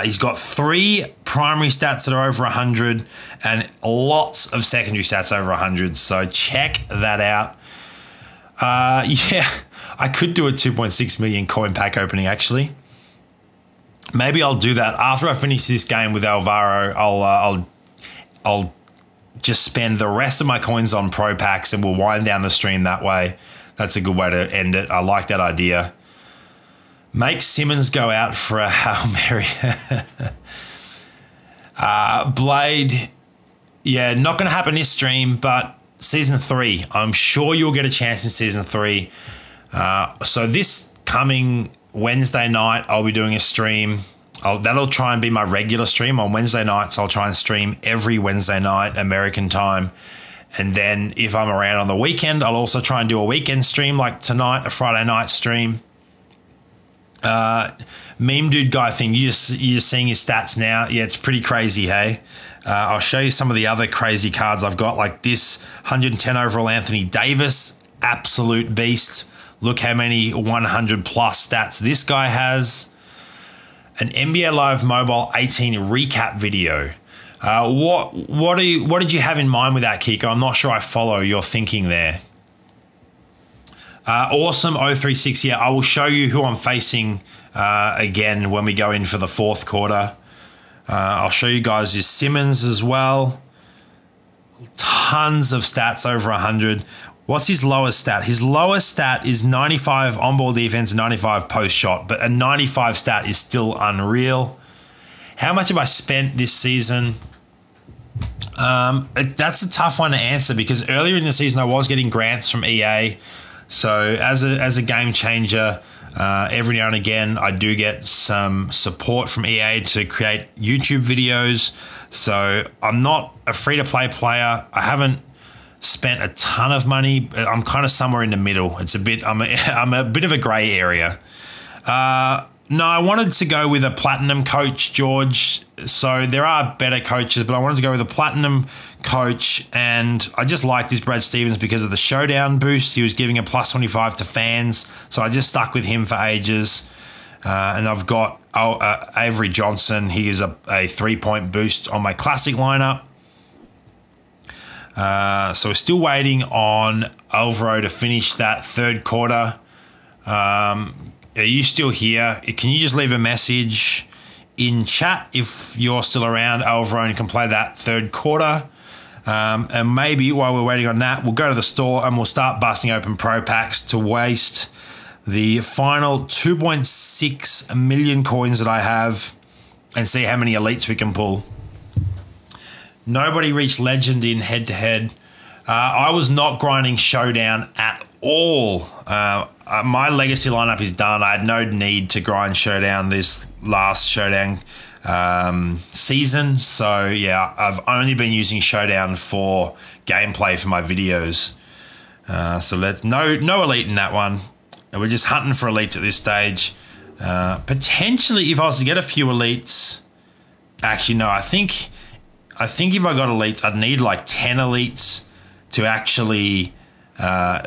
He's got 3 primary stats that are over 100 and lots of secondary stats over 100. So check that out. Yeah, I could do a 2.6 million coin pack opening actually. Maybe I'll do that after I finish this game with Alvaro. I'll just spend the rest of my coins on pro packs and we'll wind down the stream that way. That's a good way to end it. I like that idea. Make Simmons go out for a Hail Mary. Blade, yeah, not going to happen this stream, but Season 3, I'm sure you'll get a chance in Season 3. So this coming Wednesday night, I'll be doing a stream. That'll try and be my regular stream on Wednesday nights. I'll try and stream every Wednesday night, American time. And then if I'm around on the weekend, I'll also try and do a weekend stream like tonight, a Friday night stream. Meme dude guy thing, you're just seeing his stats now. Yeah, it's pretty crazy, hey? I'll show you some of the other crazy cards I've got, like this 110 overall Anthony Davis, absolute beast. Look how many 100 plus stats this guy has. An NBA Live Mobile 18 recap video. What did you have in mind with that, Kiko? I'm not sure I follow your thinking there. Awesome 036. Yeah, I will show you who I'm facing again when we go in for the fourth quarter. I'll show you guys his Simmons as well. Tons of stats over 100. What's his lowest stat? His lowest stat is 95 on-ball defense and 95 post-shot, but a 95 stat is still unreal. How much have I spent this season? That's a tough one to answer because earlier in the season I was getting grants from EA. So as a game changer, every now and again I do get some support from EA to create YouTube videos. So I'm not a free-to-play player. I haven't spent a ton of money. I'm kind of somewhere in the middle. It's a bit. I'm a bit of a grey area. No, I wanted to go with a platinum coach, George. So there are better coaches, but I wanted to go with a platinum coach, and I just liked this Brad Stevens because of the showdown boost. He was giving a plus 25 to fans, so I just stuck with him for ages. And I've got Avery Johnson. He is a 3-point boost on my classic lineup. So we're still waiting on Alvaro to finish that third quarter. Are you still here? Can you just leave a message in chat if you're still around, Alvaro, and can play that third quarter? And maybe while we're waiting on that, we'll go to the store and we'll start busting open pro packs to waste the final 2.6 million coins that I have and see how many elites we can pull. Nobody reached legend in head-to-head. I was not grinding showdown at all. My legacy lineup is done. I had no need to grind Showdown this last Showdown season. So yeah, I've only been using Showdown for gameplay for my videos. So no elite in that one. And we're just hunting for elites at this stage. Potentially, if I was to get a few elites, actually no, I think if I got elites, I'd need like 10 elites to actually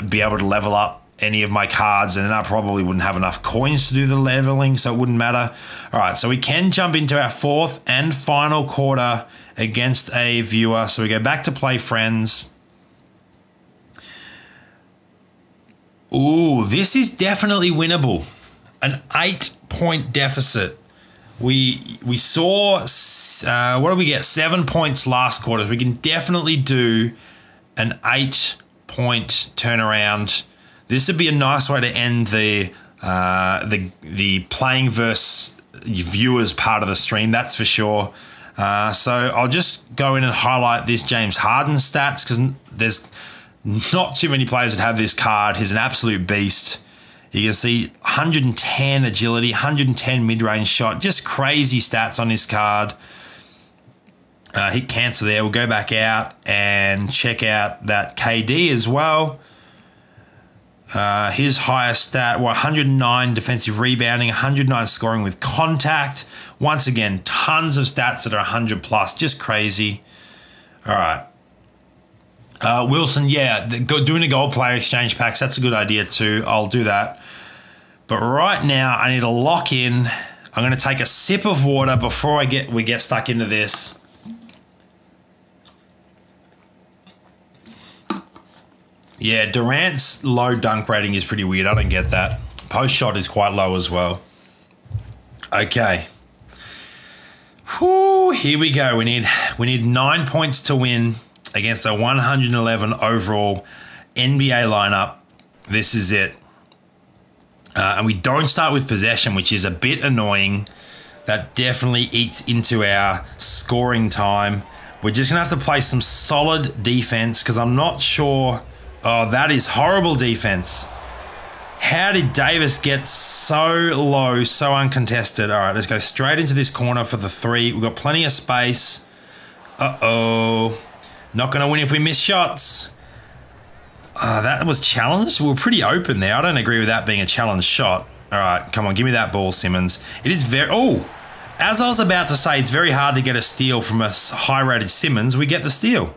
be able to level up any of my cards, and then I probably wouldn't have enough coins to do the leveling, so it wouldn't matter. All right, so we can jump into our fourth and final quarter against a viewer. So we go back to play friends. Ooh, this is definitely winnable. An 8-point deficit. We saw, what did we get? 7 points last quarter. We can definitely do an 8-point turnaround. This would be a nice way to end the playing versus viewers part of the stream, that's for sure. So I'll just go in and highlight this James Harden stats, because there's not too many players that have this card. He's an absolute beast. You can see 110 agility, 110 mid-range shot, just crazy stats on this card. Hit cancel there. We'll go back out and check out that KD as well. His highest stat, 109 defensive rebounding, 109 scoring with contact. Once again, tons of stats that are 100 plus, just crazy. All right. Wilson, yeah, doing a gold player exchange packs, that's a good idea too. I'll do that. But right now, I need to lock in. I'm going to take a sip of water before we get stuck into this. Yeah, Durant's low dunk rating is pretty weird. I don't get that. Post shot is quite low as well. Okay. Whew, here we go. We need 9 points to win against a 111 overall NBA lineup. This is it. And we don't start with possession, which is a bit annoying. That definitely eats into our scoring time. We're just going to have to play some solid defense, because I'm not sure. Oh, that is horrible defense. How did Davis get so low, so uncontested? All right, let's go straight into this corner for the three. We've got plenty of space. Uh-oh. Not going to win if we miss shots. That was challenged. We were pretty open there. I don't agree with that being a challenged shot. All right, come on, give me that ball, Simmons. It is very... Oh, as I was about to say, it's very hard to get a steal from a high-rated Simmons. We get the steal.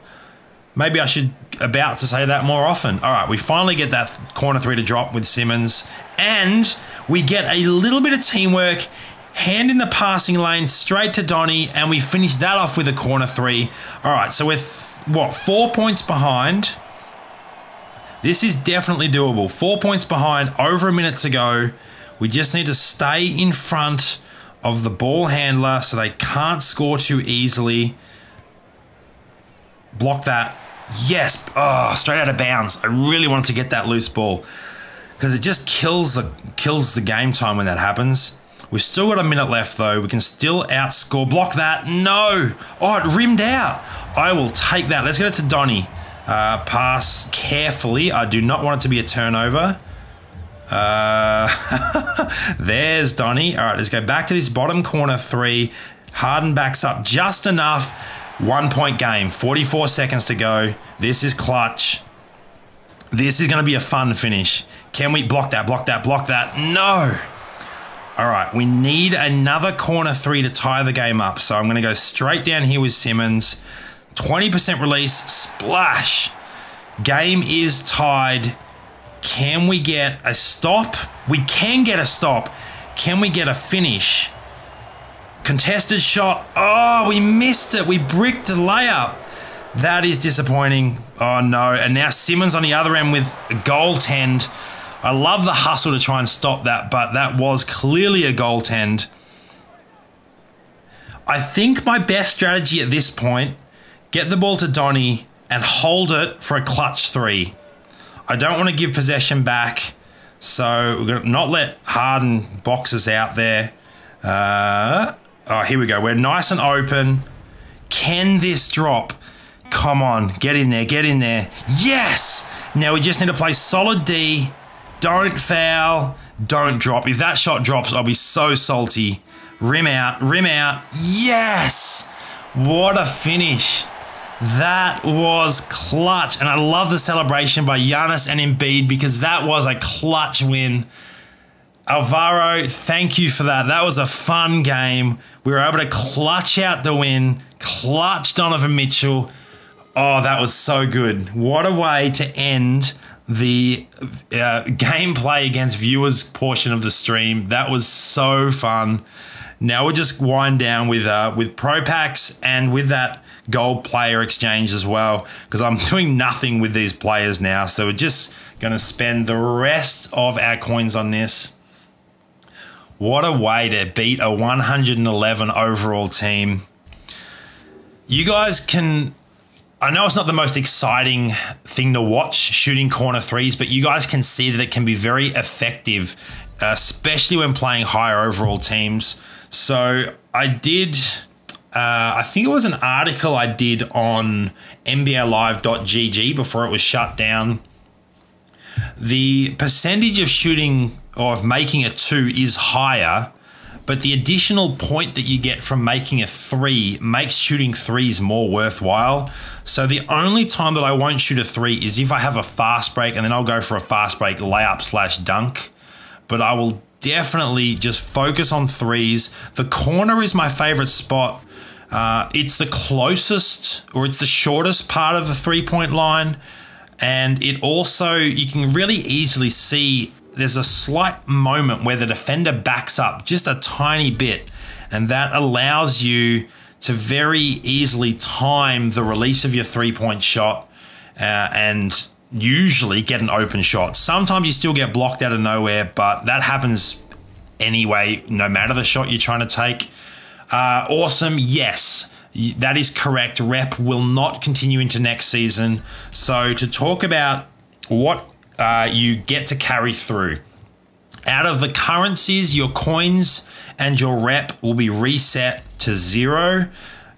Maybe I should about to say that more often. All right, we finally get that corner three to drop with Simmons, and we get a little bit of teamwork, hand in the passing lane straight to Donnie, and we finish that off with a corner three. All right, so we're, 4 points behind. This is definitely doable. 4 points behind, over a minute to go. We just need to stay in front of the ball handler so they can't score too easily. Block that. Yes. Oh, straight out of bounds. I really wanted to get that loose ball because it just kills the game time when that happens. We've still got a minute left though. We can still outscore. Block that. No. Oh, it rimmed out. I will take that. Let's get it to Donnie. Pass carefully. I do not want it to be a turnover. There's Donnie. All right, let's go back to this bottom corner three. Harden backs up just enough. 1 point game, 44 seconds to go. This is clutch. This is going to be a fun finish. Can we block that, block that, block that? No. All right, we need another corner three to tie the game up. So I'm going to go straight down here with Simmons. 20% release, splash. Game is tied. Can we get a stop? We can get a stop. Can we get a finish? Contested shot. Oh, we missed it. We bricked the layup. That is disappointing. Oh, no. And now Simmons on the other end with a goaltend. I love the hustle to try and stop that, but that was clearly a goaltend. I think my best strategy at this point, get the ball to Donnie and hold it for a clutch three. I don't want to give possession back, so we're going to not let Harden box us out there. Oh, here we go. We're nice and open. Can this drop? Come on, get in there, get in there. Yes! Now we just need to play solid D. Don't foul. Don't drop. If that shot drops, I'll be so salty. Rim out. Rim out. Yes! What a finish. That was clutch. And I love the celebration by Giannis and Embiid because that was a clutch win. Alvaro, thank you for that. That was a fun game. We were able to clutch out the win. Clutch Donovan Mitchell. Oh, that was so good. What a way to end the gameplay against viewers portion of the stream. That was so fun. Now we'll just wind down with Pro Packs and with that gold player exchange as well, because I'm doing nothing with these players now. So we're just going to spend the rest of our coins on this. What a way to beat a 111 overall team. You guys can... I know it's not the most exciting thing to watch, shooting corner threes, but you guys can see that it can be very effective, especially when playing higher overall teams. So I did, I think it was an article I did on NBALive.gg before it was shut down. The percentage of shooting or of making a 2 is higher, but the additional point that you get from making a 3 makes shooting 3s more worthwhile. So the only time that I won't shoot a 3 is if I have a fast break, and then I'll go for a fast break layup / dunk. But I will definitely just focus on 3s. The corner is my favorite spot. It's the closest, or it's the shortest part of the 3-point line. And it also, you can really easily see there's a slight moment where the defender backs up just a tiny bit, and that allows you to very easily time the release of your 3-point shot and usually get an open shot. Sometimes you still get blocked out of nowhere, but that happens anyway, no matter the shot you're trying to take. Awesome. Yes, that is correct. Rep will not continue into next season. So to talk about what you get to carry through. Out of the currencies, your coins and your rep will be reset to 0.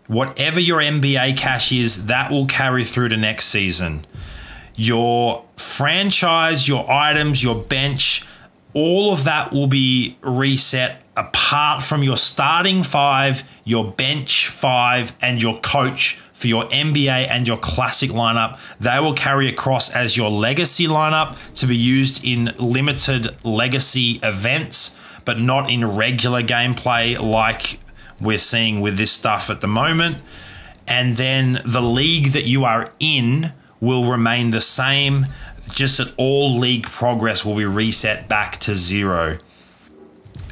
Whatever your NBA cash is, that will carry through to next season. Your franchise, your items, your bench, all of that will be reset apart from your starting 5, your bench 5, and your coach for your NBA and your classic lineup. They will carry across as your legacy lineup to be used in limited legacy events, but not in regular gameplay like we're seeing with this stuff at the moment. And then the league that you are in will remain the same, just that all league progress will be reset back to 0.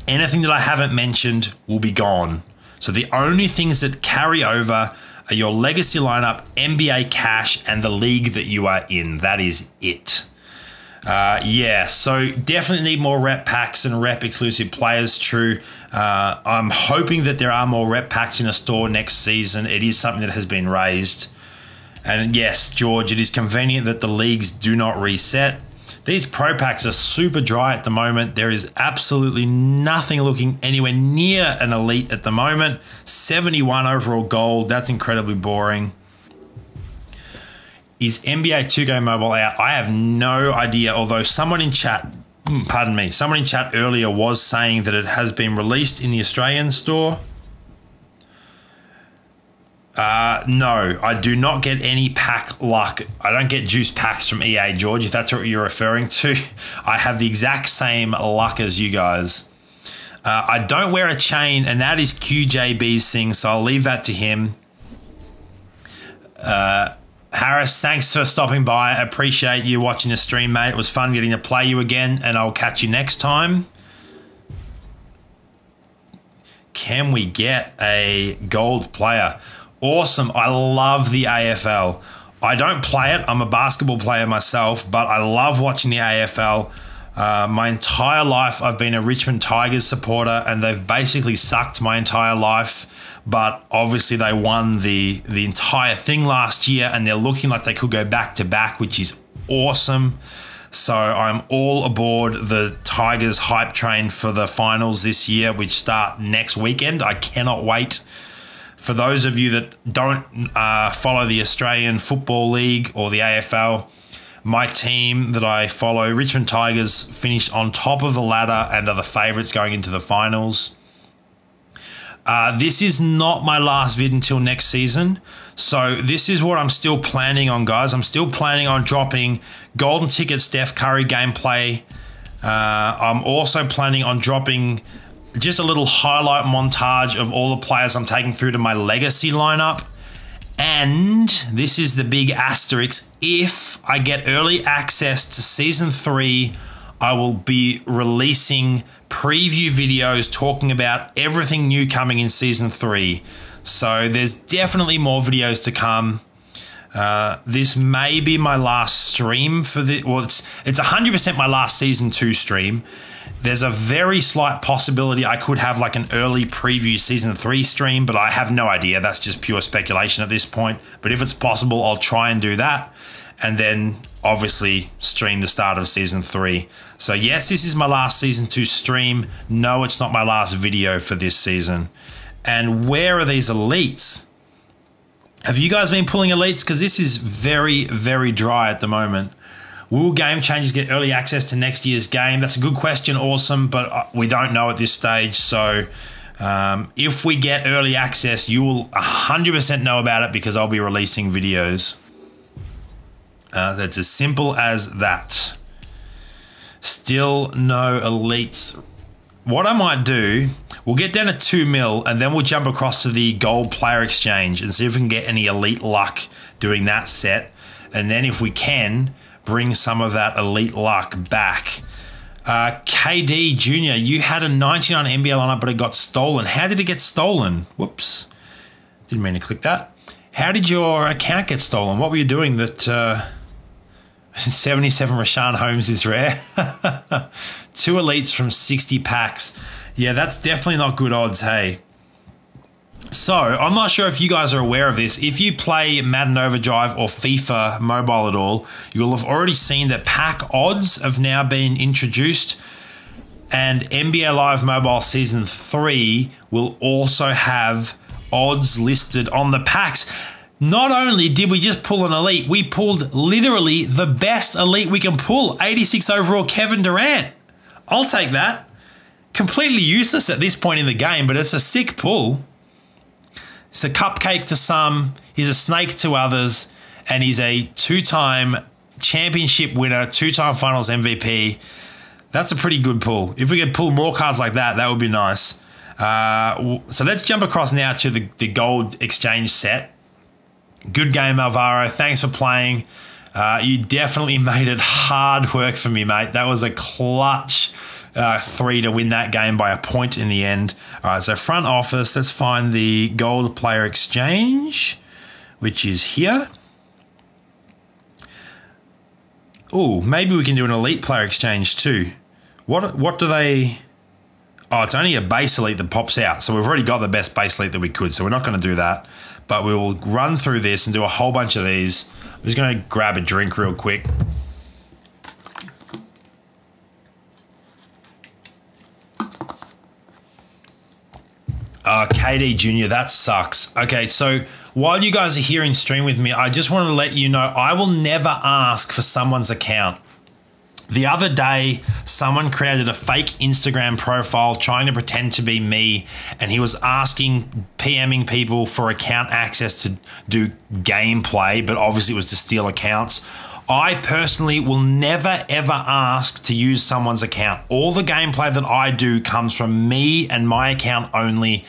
Anything that I haven't mentioned will be gone. So the only things that carry over are your legacy lineup, NBA cash, and the league that you are in. That is it. Yeah, so definitely need more rep packs and rep exclusive players, true. I'm hoping that there are more rep packs in a store next season. It is something that has been raised. And yes, George, it is convenient that the leagues do not reset. These pro packs are super dry at the moment. There is absolutely nothing looking anywhere near an elite at the moment. 71 overall gold. That's incredibly boring. Is NBA 2K Mobile out? I have no idea, although someone in chat, pardon me, someone in chat earlier was saying that it has been released in the Australian store. No, I do not get any pack luck. I don't get juice packs from EA, George, if that's what you're referring to. I have the exact same luck as you guys. I don't wear a chain, and that is QJB's thing, so I'll leave that to him. Harris, thanks for stopping by. I appreciate you watching the stream, mate. It was fun getting to play you again, and I'll catch you next time. Can we get a gold player? Awesome. I love the AFL. I don't play it. I'm a basketball player myself, but I love watching the AFL. My entire life, I've been a Richmond Tigers supporter, and they've basically sucked my entire life. But obviously, they won the entire thing last year, and they're looking like they could go back to back, which is awesome. So I'm all aboard the Tigers hype train for the finals this year, which start next weekend. I cannot wait. For those of you that don't follow the Australian Football League or the AFL, my team that I follow, Richmond Tigers, finished on top of the ladder and are the favourites going into the finals. This is not my last vid until next season. So this is what I'm still planning on, guys. I'm still planning on dropping Golden Ticket Steph Curry gameplay. I'm also planning on dropping just a little highlight montage of all the players I'm taking through to my legacy lineup. And this is the big asterisk. If I get early access to Season 3, I will be releasing preview videos talking about everything new coming in Season 3. So there's definitely more videos to come. This may be my last stream for the, well, it's 100% my last Season 2 stream. There's a very slight possibility I could have like an early preview Season 3 stream, but I have no idea. That's just pure speculation at this point. But if it's possible, I'll try and do that. And then obviously stream the start of Season 3. So yes, this is my last Season 2 stream. No, it's not my last video for this season. And where are these elites? Have you guys been pulling elites? Because this is very, very dry at the moment. Will Game Changers get early access to next year's game? That's a good question, awesome, but we don't know at this stage. So if we get early access, you will 100% know about it because I'll be releasing videos. That's as simple as that. Still no elites. What I might do, we'll get down to 2 mil and then we'll jump across to the gold player exchange and see if we can get any elite luck doing that set. And then if we can, bring some of that elite luck back. KD Jr., you had a 99 NBA lineup, but it got stolen. How did it get stolen? Whoops. Didn't mean to click that. How did your account get stolen? What were you doing that 77 Rashawn Holmes is rare? 2 elites from 60 packs. Yeah, that's definitely not good odds, hey. So, I'm not sure if you guys are aware of this. If you play Madden Overdrive or FIFA Mobile at all, you'll have already seen that pack odds have now been introduced. And NBA Live Mobile Season 3 will also have odds listed on the packs. Not only did we just pull an elite, we pulled literally the best elite we can pull. 86 overall Kevin Durant. I'll take that. Completely useless at this point in the game, but it's a sick pull. It's a cupcake to some, he's a snake to others, and he's a 2-time championship winner, 2-time finals MVP. That's a pretty good pull. If we could pull more cards like that, that would be nice. So let's jump across now to the gold exchange set. Good game, Alvaro. Thanks for playing. You definitely made it hard work for me, mate. That was a clutch 3 to win that game by a point in the end. All right, so front office, let's find the gold player exchange, which is here. Oh, maybe we can do an elite player exchange too. What do they... Oh, it's only a base elite that pops out. So we've already got the best base elite that we could. So we're not going to do that. But we will run through this and do a whole bunch of these. I'm just going to grab a drink real quick. KD Jr., that sucks. Okay, so while you guys are here in stream with me, I just want to let you know I will never ask for someone's account. The other day, someone created a fake Instagram profile trying to pretend to be me, and he was PMing people for account access to do gameplay, but obviously it was to steal accounts. I personally will never ever ask to use someone's account. All the gameplay that I do comes from me and my account only.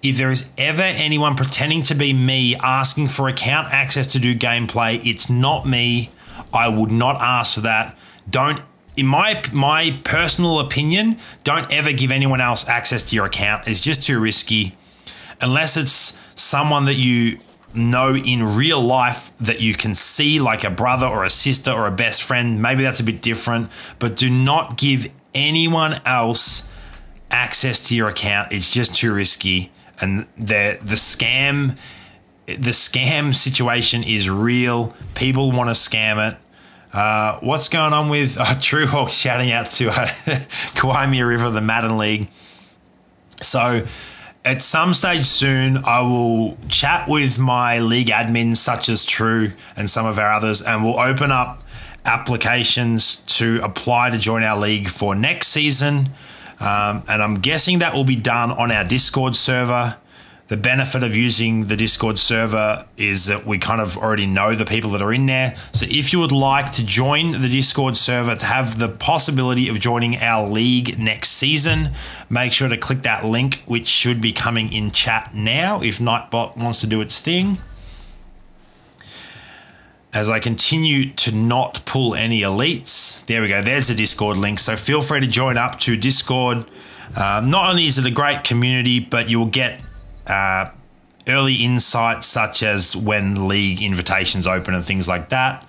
If there is ever anyone pretending to be me asking for account access to do gameplay, it's not me. I would not ask for that. Don't, in my personal opinion, don't ever give anyone else access to your account. It's just too risky. Unless it's someone that you know in real life that you can see, like a brother or a sister or a best friend, maybe that's a bit different, but do not give anyone else access to your account. It's just too risky. And the scam situation is real. People want to scam it. What's going on with True Hawk shouting out to Kawaii River, the Madden League? So at some stage soon, I will chat with my league admins such as True and some of our others, and we'll open up applications to apply to join our league for next season. And I'm guessing that will be done on our Discord server. The benefit of using the Discord server is that we kind of already know the people that are in there. So if you would like to join the Discord server to have the possibility of joining our league next season, make sure to click that link, which should be coming in chat now if Nightbot wants to do its thing. As I continue to not pull any elites. There we go. There's the Discord link. So feel free to join up to Discord. Not only is it a great community, but you will get early insights such as when league invitations open and things like that.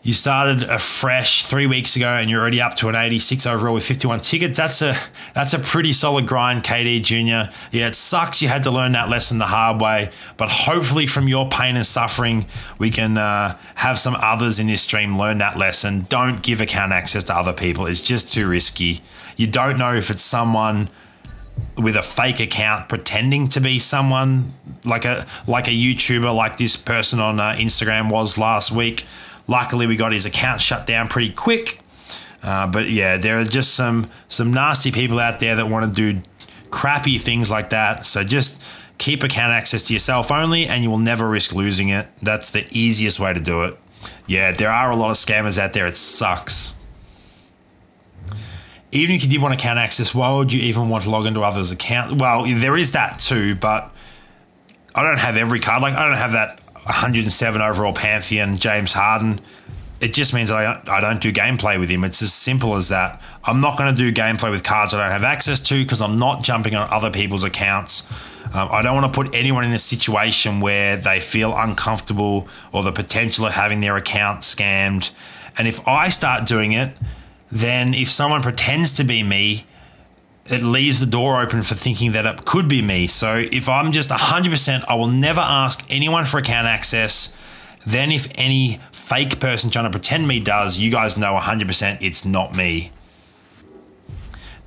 You started afresh 3 weeks ago and you're already up to an 86 overall with 51 tickets. That's a pretty solid grind, KD Jr. Yeah, it sucks you had to learn that lesson the hard way, but hopefully from your pain and suffering, we can have some others in this stream learn that lesson. Don't give account access to other people. It's just too risky. You don't know if it's someone with a fake account pretending to be someone like a YouTuber like this person on Instagram was last week. Luckily, we got his account shut down pretty quick. But yeah, there are just some nasty people out there that want to do crappy things like that. So just keep account access to yourself only and you will never risk losing it. That's the easiest way to do it. Yeah, there are a lot of scammers out there. It sucks. Even if you did want account access, why would you even want to log into others' account? Well, there is that too, but I don't have every card. Like I don't have that 107 overall Pantheon James Harden. It just means that I don't do gameplay with him. It's as simple as that. I'm not going to do gameplay with cards I don't have access to because I'm not jumping on other people's accounts. I don't want to put anyone in a situation where they feel uncomfortable or the potential of having their account scammed. And if I start doing it, then if someone pretends to be me, it leaves the door open for thinking that it could be me. So if I'm just 100%, I will never ask anyone for account access. Then if any fake person trying to pretend me does, you guys know 100% it's not me.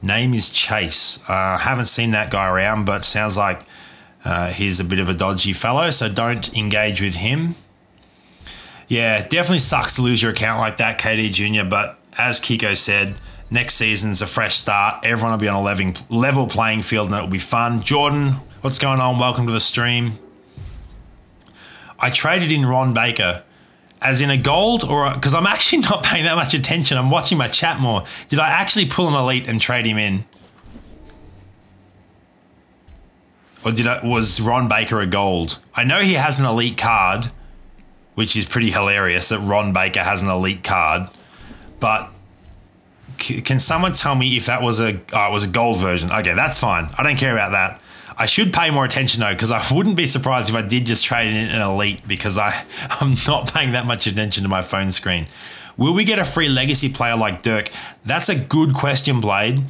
Name is Chase. Haven't seen that guy around, but sounds like he's a bit of a dodgy fellow, so don't engage with him. Yeah, it definitely sucks to lose your account like that, KD Jr., but as Kiko said, next season's a fresh start. Everyone will be on a level playing field and it'll be fun. Jordan, what's going on? Welcome to the stream. I traded in Ron Baker as in a gold or because I'm actually not paying that much attention. I'm watching my chat more. Did I actually pull an elite and trade him in? Or was Ron Baker a gold? I know he has an elite card, which is pretty hilarious that Ron Baker has an elite card. But can someone tell me if that was it was a gold version? Okay, that's fine. I don't care about that. I should pay more attention though, because I wouldn't be surprised if I did just trade in an elite because I'm not paying that much attention to my phone screen. Will we get a free legacy player like Dirk? That's a good question, Blade.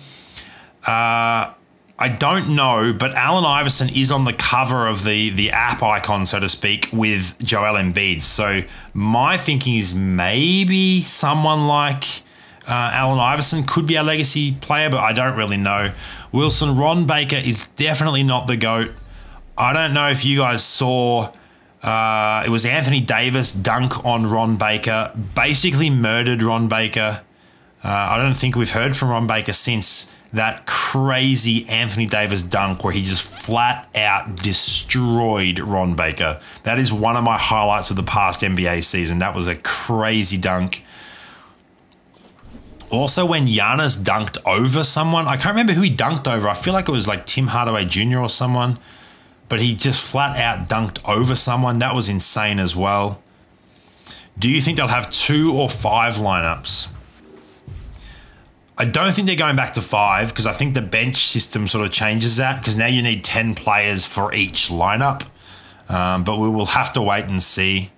I don't know, but Allen Iverson is on the cover of the app icon, so to speak, with Joel Embiid. So my thinking is maybe someone like Allen Iverson could be our legacy player, but I don't really know. Wilson, Ron Baker is definitely not the GOAT. I don't know if you guys saw, it was Anthony Davis dunk on Ron Baker, basically murdered Ron Baker. I don't think we've heard from Ron Baker since that crazy Anthony Davis dunk where he just flat out destroyed Ron Baker. That is one of my highlights of the past NBA season. That was a crazy dunk. Also, when Giannis dunked over someone, I can't remember who he dunked over. I feel like it was like Tim Hardaway Jr. or someone, but he just flat out dunked over someone. That was insane as well. Do you think they'll have 2 or 5 lineups? I don't think they're going back to 5 because I think the bench system sort of changes that because now you need 10 players for each lineup. But we will have to wait and see.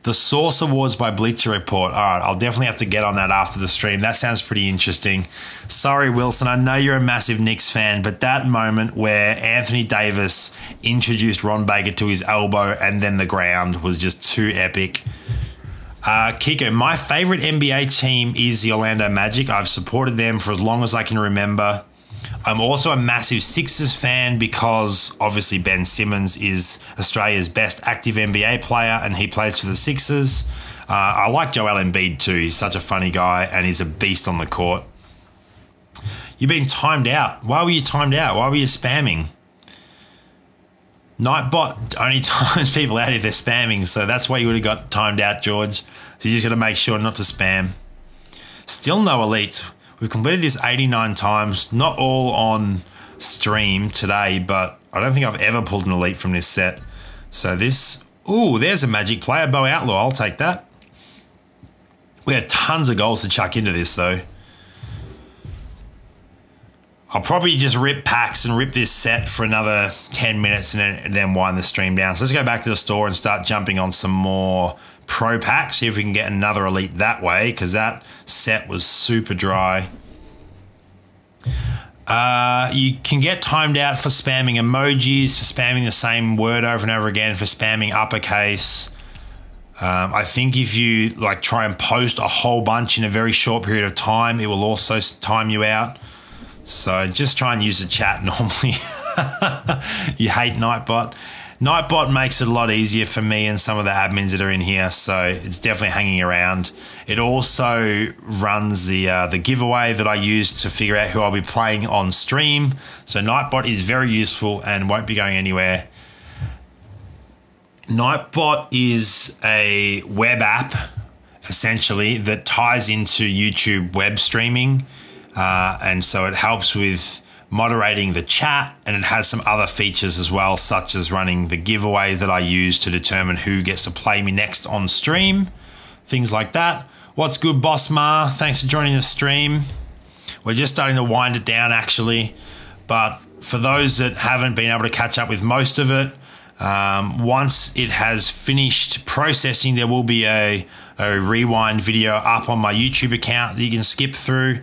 The Source Awards by Bleacher Report. All right, I'll definitely have to get on that after the stream. That sounds pretty interesting. Sorry, Wilson, I know you're a massive Knicks fan, but that moment where Anthony Davis introduced Ron Baker to his elbow and then the ground was just too epic. Kiko, my favorite NBA team is the Orlando Magic. I've supported them for as long as I can remember. I'm also a massive Sixers fan because obviously Ben Simmons is Australia's best active NBA player and he plays for the Sixers. I like Joel Embiid too. He's such a funny guy and he's a beast on the court. You've been timed out. Why were you timed out? Why were you spamming? Nightbot only times people out if they're spamming, so that's why you would have got timed out, George. So you just got to make sure not to spam. Still no elites. We've completed this 89 times, not all on stream today, but I don't think I've ever pulled an elite from this set. So this, ooh, there's a magic player, Bo Outlaw. I'll take that. We have tons of goals to chuck into this though. I'll probably just rip packs and rip this set for another 10 minutes and then wind the stream down. So let's go back to the store and start jumping on some more pro packs, see if we can get another elite that way, because that set was super dry. You can get timed out for spamming emojis, for spamming the same word over and over again, for spamming uppercase. I think if you like try and post a whole bunch in a very short period of time, it will also time you out. So just try and use the chat normally. You hate Nightbot. Nightbot makes it a lot easier for me and some of the admins that are in here, so it's definitely hanging around. It also runs the giveaway that I use to figure out who I'll be playing on stream. So Nightbot is very useful and won't be going anywhere. Nightbot is a web app, essentially, that ties into YouTube web streaming. And so it helps with moderating the chat, and it has some other features as well, such as running the giveaway that I use to determine who gets to play me next on stream, things like that. What's good, Boss Ma? Thanks for joining the stream. We're just starting to wind it down actually, but for those that haven't been able to catch up with most of it, once it has finished processing, there will be a rewind video up on my YouTube account that you can skip through.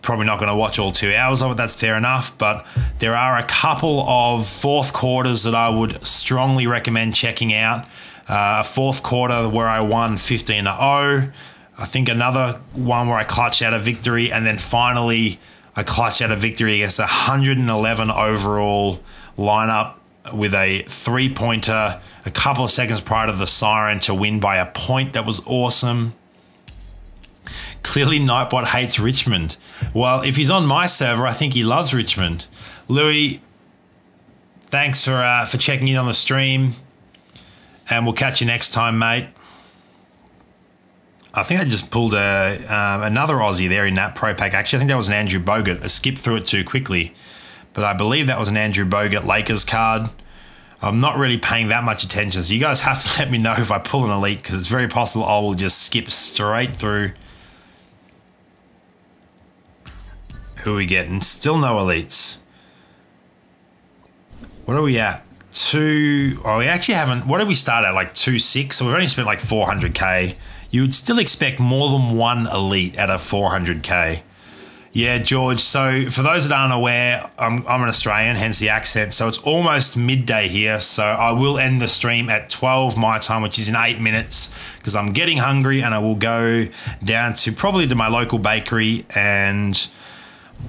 Probably not going to watch all 2 hours of it, that's fair enough, but there are a couple of fourth quarters that I would strongly recommend checking out. A fourth quarter where I won 15-0, I think another one where I clutched out a victory, and then finally I clutched out a victory against a 111 overall lineup with a 3-pointer a couple of seconds prior to the siren to win by a point. That was awesome. Clearly Nightbot hates Richmond. Well, if he's on my server, I think he loves Richmond. Louie, thanks for checking in on the stream, and we'll catch you next time, mate. I think I just pulled another Aussie there in that pro pack. Actually, I think that was an Andrew Bogut. I skipped through it too quickly, but I believe that was an Andrew Bogut Lakers card. I'm not really paying that much attention, so you guys have to let me know if I pull an elite, because it's very possible I will just skip straight through. Who are we getting? Still no elites. What are we at? Oh, we actually haven't. What did we start at? Like 2.6? So we've only spent like 400k. You would still expect more than one elite at a 400k. Yeah, George. So for those that aren't aware, I'm an Australian, hence the accent. So it's almost midday here. So I will end the stream at 12 my time, which is in 8 minutes, because I'm getting hungry, and I will go down to probably to my local bakery and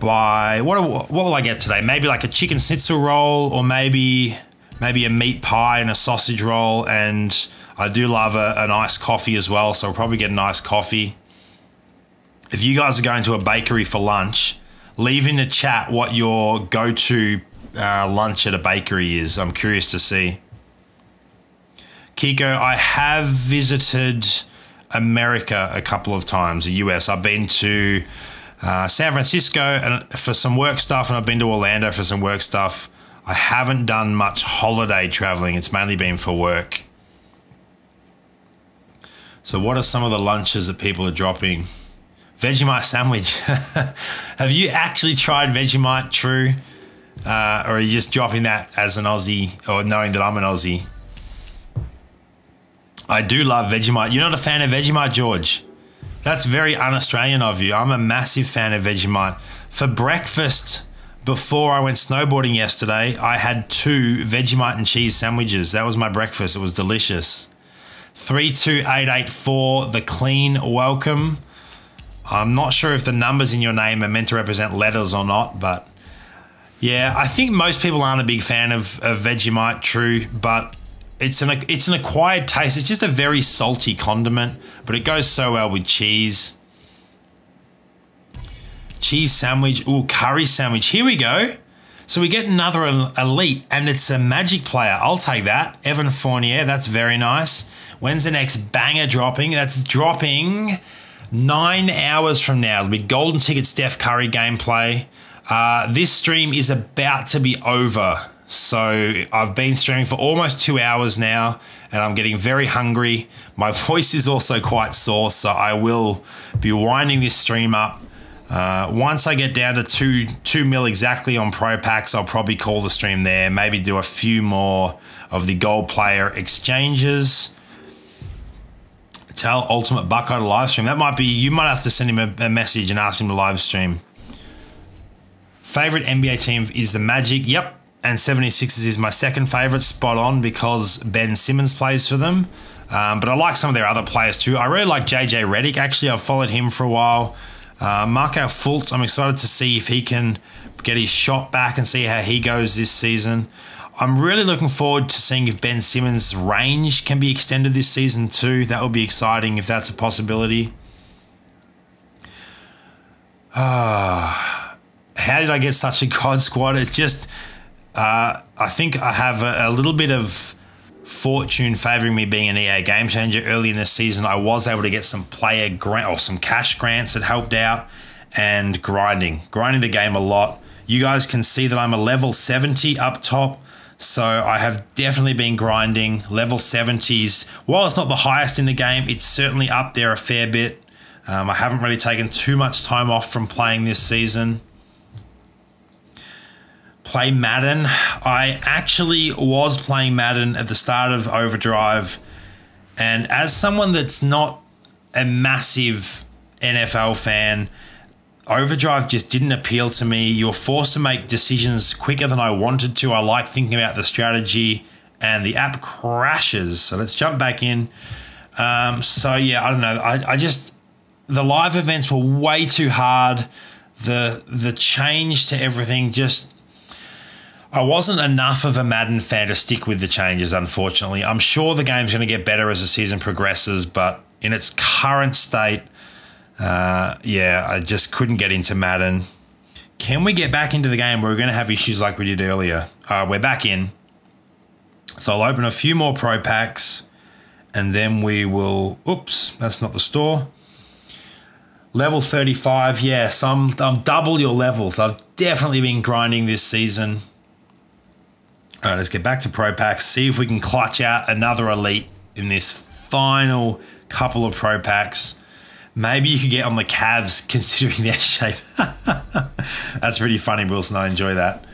buy, what will I get today? Maybe like a chicken schnitzel roll, or maybe a meat pie and a sausage roll, and I do love an iced coffee as well, so I'll probably get an iced coffee. If you guys are going to a bakery for lunch, leave in the chat what your go-to lunch at a bakery is. I'm curious to see. Kiko, I have visited America a couple of times, the US. I've been to San Francisco and for some work stuff, and I've been to Orlando for some work stuff. I haven't done much holiday traveling. It's mainly been for work. So what are some of the lunches that people are dropping? Vegemite sandwich. Have you actually tried Vegemite, True? Or are you just dropping that as an Aussie, or knowing that I'm an Aussie? I do love Vegemite. You're not a fan of Vegemite, George? That's very un-Australian of you. I'm a massive fan of Vegemite. For breakfast, before I went snowboarding yesterday, I had 2 Vegemite and cheese sandwiches. That was my breakfast. It was delicious. 32884, the clean welcome. I'm not sure if the numbers in your name are meant to represent letters or not, but yeah, I think most people aren't a big fan of Vegemite, True, but It's an acquired taste. It's just a very salty condiment, but it goes so well with cheese. Cheese sandwich. Ooh, curry sandwich. Here we go. So we get another elite, and it's a Magic player. I'll take that. Evan Fournier. That's very nice. When's the next banger dropping? That's dropping 9 hours from now. It'll be Golden Ticket Steph Curry gameplay. This stream is about to be over. So I've been streaming for almost 2 hours now, and I'm getting very hungry. My voice is also quite sore, so I will be winding this stream up. Once I get down to 2 mil exactly on Pro Packs, I'll probably call the stream there. Maybe do a few more of the gold player exchanges. Tell Ultimate Bucko to live stream. That might be, you might have to send him a message and ask him to live stream. Favorite NBA team is the Magic. Yep. And 76ers is my second favorite, spot on, because Ben Simmons plays for them. But I like some of their other players too. I really like JJ Redick. Actually, I've followed him for a while. Marco Fultz, I'm excited to see if he can get his shot back and see how he goes this season. I'm really looking forward to seeing if Ben Simmons' range can be extended this season too. That would be exciting if that's a possibility. How did I get such a God squad? It's just... I think I have a little bit of fortune favouring me being an EA game changer. Early in the season, I was able to get some player grant or some cash grants that helped out, and grinding the game a lot. You guys can see that I'm a level 70 up top, so I have definitely been grinding. Level 70s, while it's not the highest in the game, it's certainly up there a fair bit. I haven't really taken too much time off from playing this season. Play Madden. I actually was playing Madden at the start of Overdrive, and as someone that's not a massive NFL fan, Overdrive just didn't appeal to me. You were forced to make decisions quicker than I wanted to. I like thinking about the strategy, and the app crashes. So let's jump back in. So yeah, I don't know. I just, the live events were way too hard. The change to everything just, I wasn't enough of a Madden fan to stick with the changes, unfortunately. I'm sure the game's going to get better as the season progresses, but in its current state, yeah, I just couldn't get into Madden. Can we get back into the game? We're going to have issues like we did earlier. We're back in. So I'll open a few more Pro Packs, and then we will... Oops, that's not the store. Level 35, yeah, so I'm double your levels. I've definitely been grinding this season. All right, let's get back to Pro Packs, see if we can clutch out another elite in this final couple of Pro Packs. Maybe you could get on the Cavs considering their shape. That's pretty funny, Wilson. I enjoy that.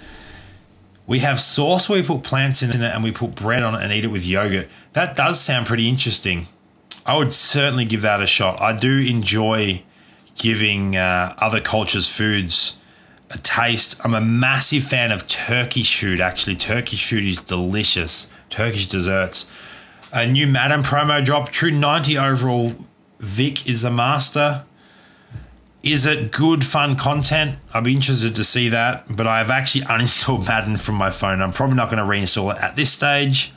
We have sauce where we put plants in it and we put bread on it and eat it with yogurt. That does sound pretty interesting. I would certainly give that a shot. I do enjoy giving other cultures' foods a taste. I'm a massive fan of Turkish food, actually. Turkish food is delicious. Turkish desserts. A new Madden promo drop. True 90 overall. Vic is the master. Is it good, fun content? I'd be interested to see that, but I've actually uninstalled Madden from my phone. I'm probably not going to reinstall it at this stage.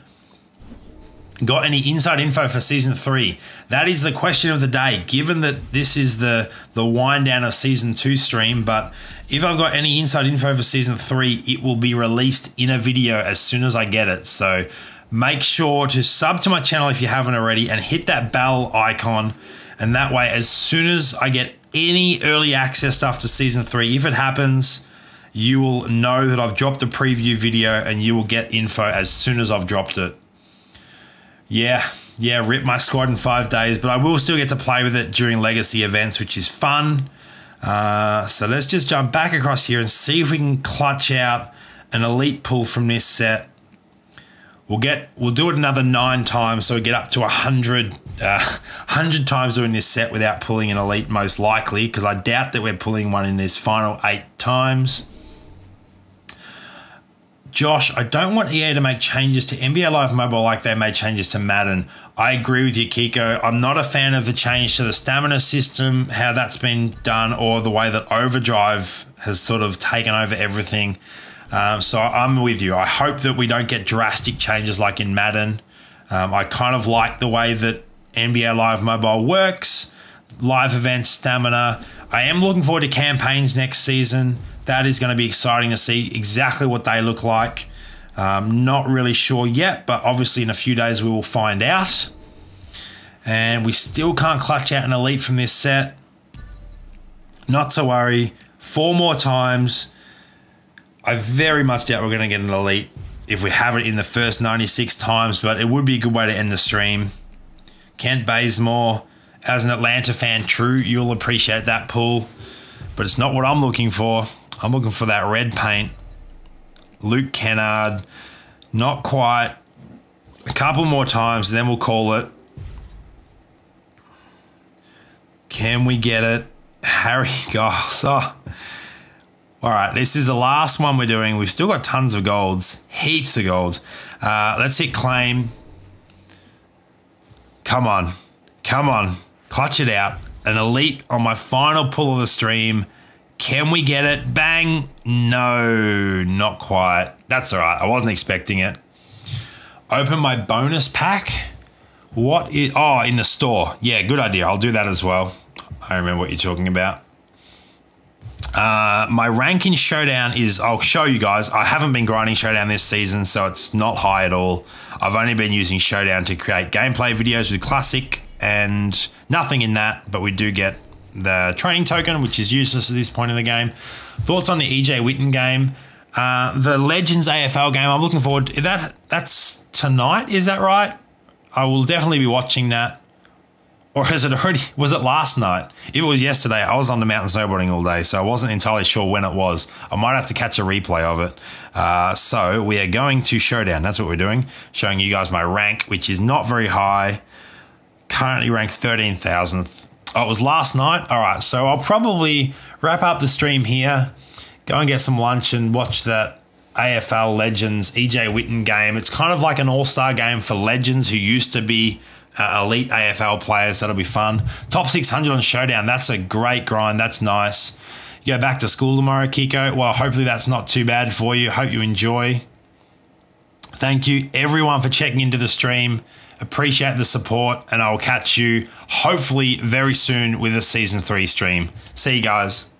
Got any inside info for Season 3? That is the question of the day, given that this is the wind down of Season 2 stream, but if I've got any inside info for Season 3, it will be released in a video as soon as I get it. So make sure to sub to my channel if you haven't already and hit that bell icon. And that way, as soon as I get any early access stuff to Season 3, if it happens, you will know that I've dropped a preview video and you will get info as soon as I've dropped it. Yeah, rip my squad in 5 days, but I will still get to play with it during Legacy events, which is fun. So let's just jump back across here and see if we can clutch out an elite pull from this set. We'll do it another 9 times, so we get up to 100 times doing this set without pulling an elite, most likely, because I doubt that we're pulling one in this final 8 times. Josh, I don't want EA to make changes to NBA Live Mobile like they made changes to Madden. I agree with you, Kiko. I'm not a fan of the change to the stamina system, how that's been done, or the way that Overdrive has sort of taken over everything. So I'm with you. I hope that we don't get drastic changes like in Madden. I kind of like the way that NBA Live Mobile works, live events, stamina. I am looking forward to campaigns next season. That is going to be exciting to see exactly what they look like. Not really sure yet, but obviously in a few days we will find out. And we still can't clutch out an elite from this set. Not to worry. 4 more times. I very much doubt we're going to get an elite if we have it in the first 96 times, but it would be a good way to end the stream. Kent Bazemore, as an Atlanta fan, true, you'll appreciate that pull, but it's not what I'm looking for. I'm looking for that red paint. Luke Kennard, not quite. A couple more times, then we'll call it. Can we get it? Harry Giles. Oh. All right, this is the last one we're doing. We've still got tons of golds, heaps of golds. Let's hit claim. Come on. Come on. Clutch it out. An elite on my final pull of the stream. Can we get it? Bang. No, not quite. That's all right. I wasn't expecting it. Open my bonus pack. What is... Oh, in the store. Yeah, good idea. I'll do that as well. I remember what you're talking about. My rank in Showdown is, I'll show you guys, I haven't been grinding Showdown this season, so it's not high at all. I've only been using Showdown to create gameplay videos with Classic and nothing in that, but we do get the training token, which is useless at this point in the game. Thoughts on the EJ Witten game? The Legends AFL game, I'm looking forward to that. That's tonight, is that right? I will definitely be watching that. Or is it already, was it last night? If it was yesterday, I was on the mountain snowboarding all day, so I wasn't entirely sure when it was. I might have to catch a replay of it. So we are going to Showdown. That's what we're doing. Showing you guys my rank, which is not very high. Currently ranked 13,000th. Oh, it was last night? All right, so I'll probably wrap up the stream here, go and get some lunch and watch that AFL Legends EJ Witten game. It's kind of like an all-star game for Legends who used to be elite AFL players. That'll be fun. Top 600 on Showdown. That's a great grind. That's nice. You go back to school tomorrow, Kiko. Well, hopefully that's not too bad for you. Hope you enjoy. Thank you, everyone, for checking into the stream. Appreciate the support, and I will catch you hopefully very soon with a Season 3 stream. See you guys.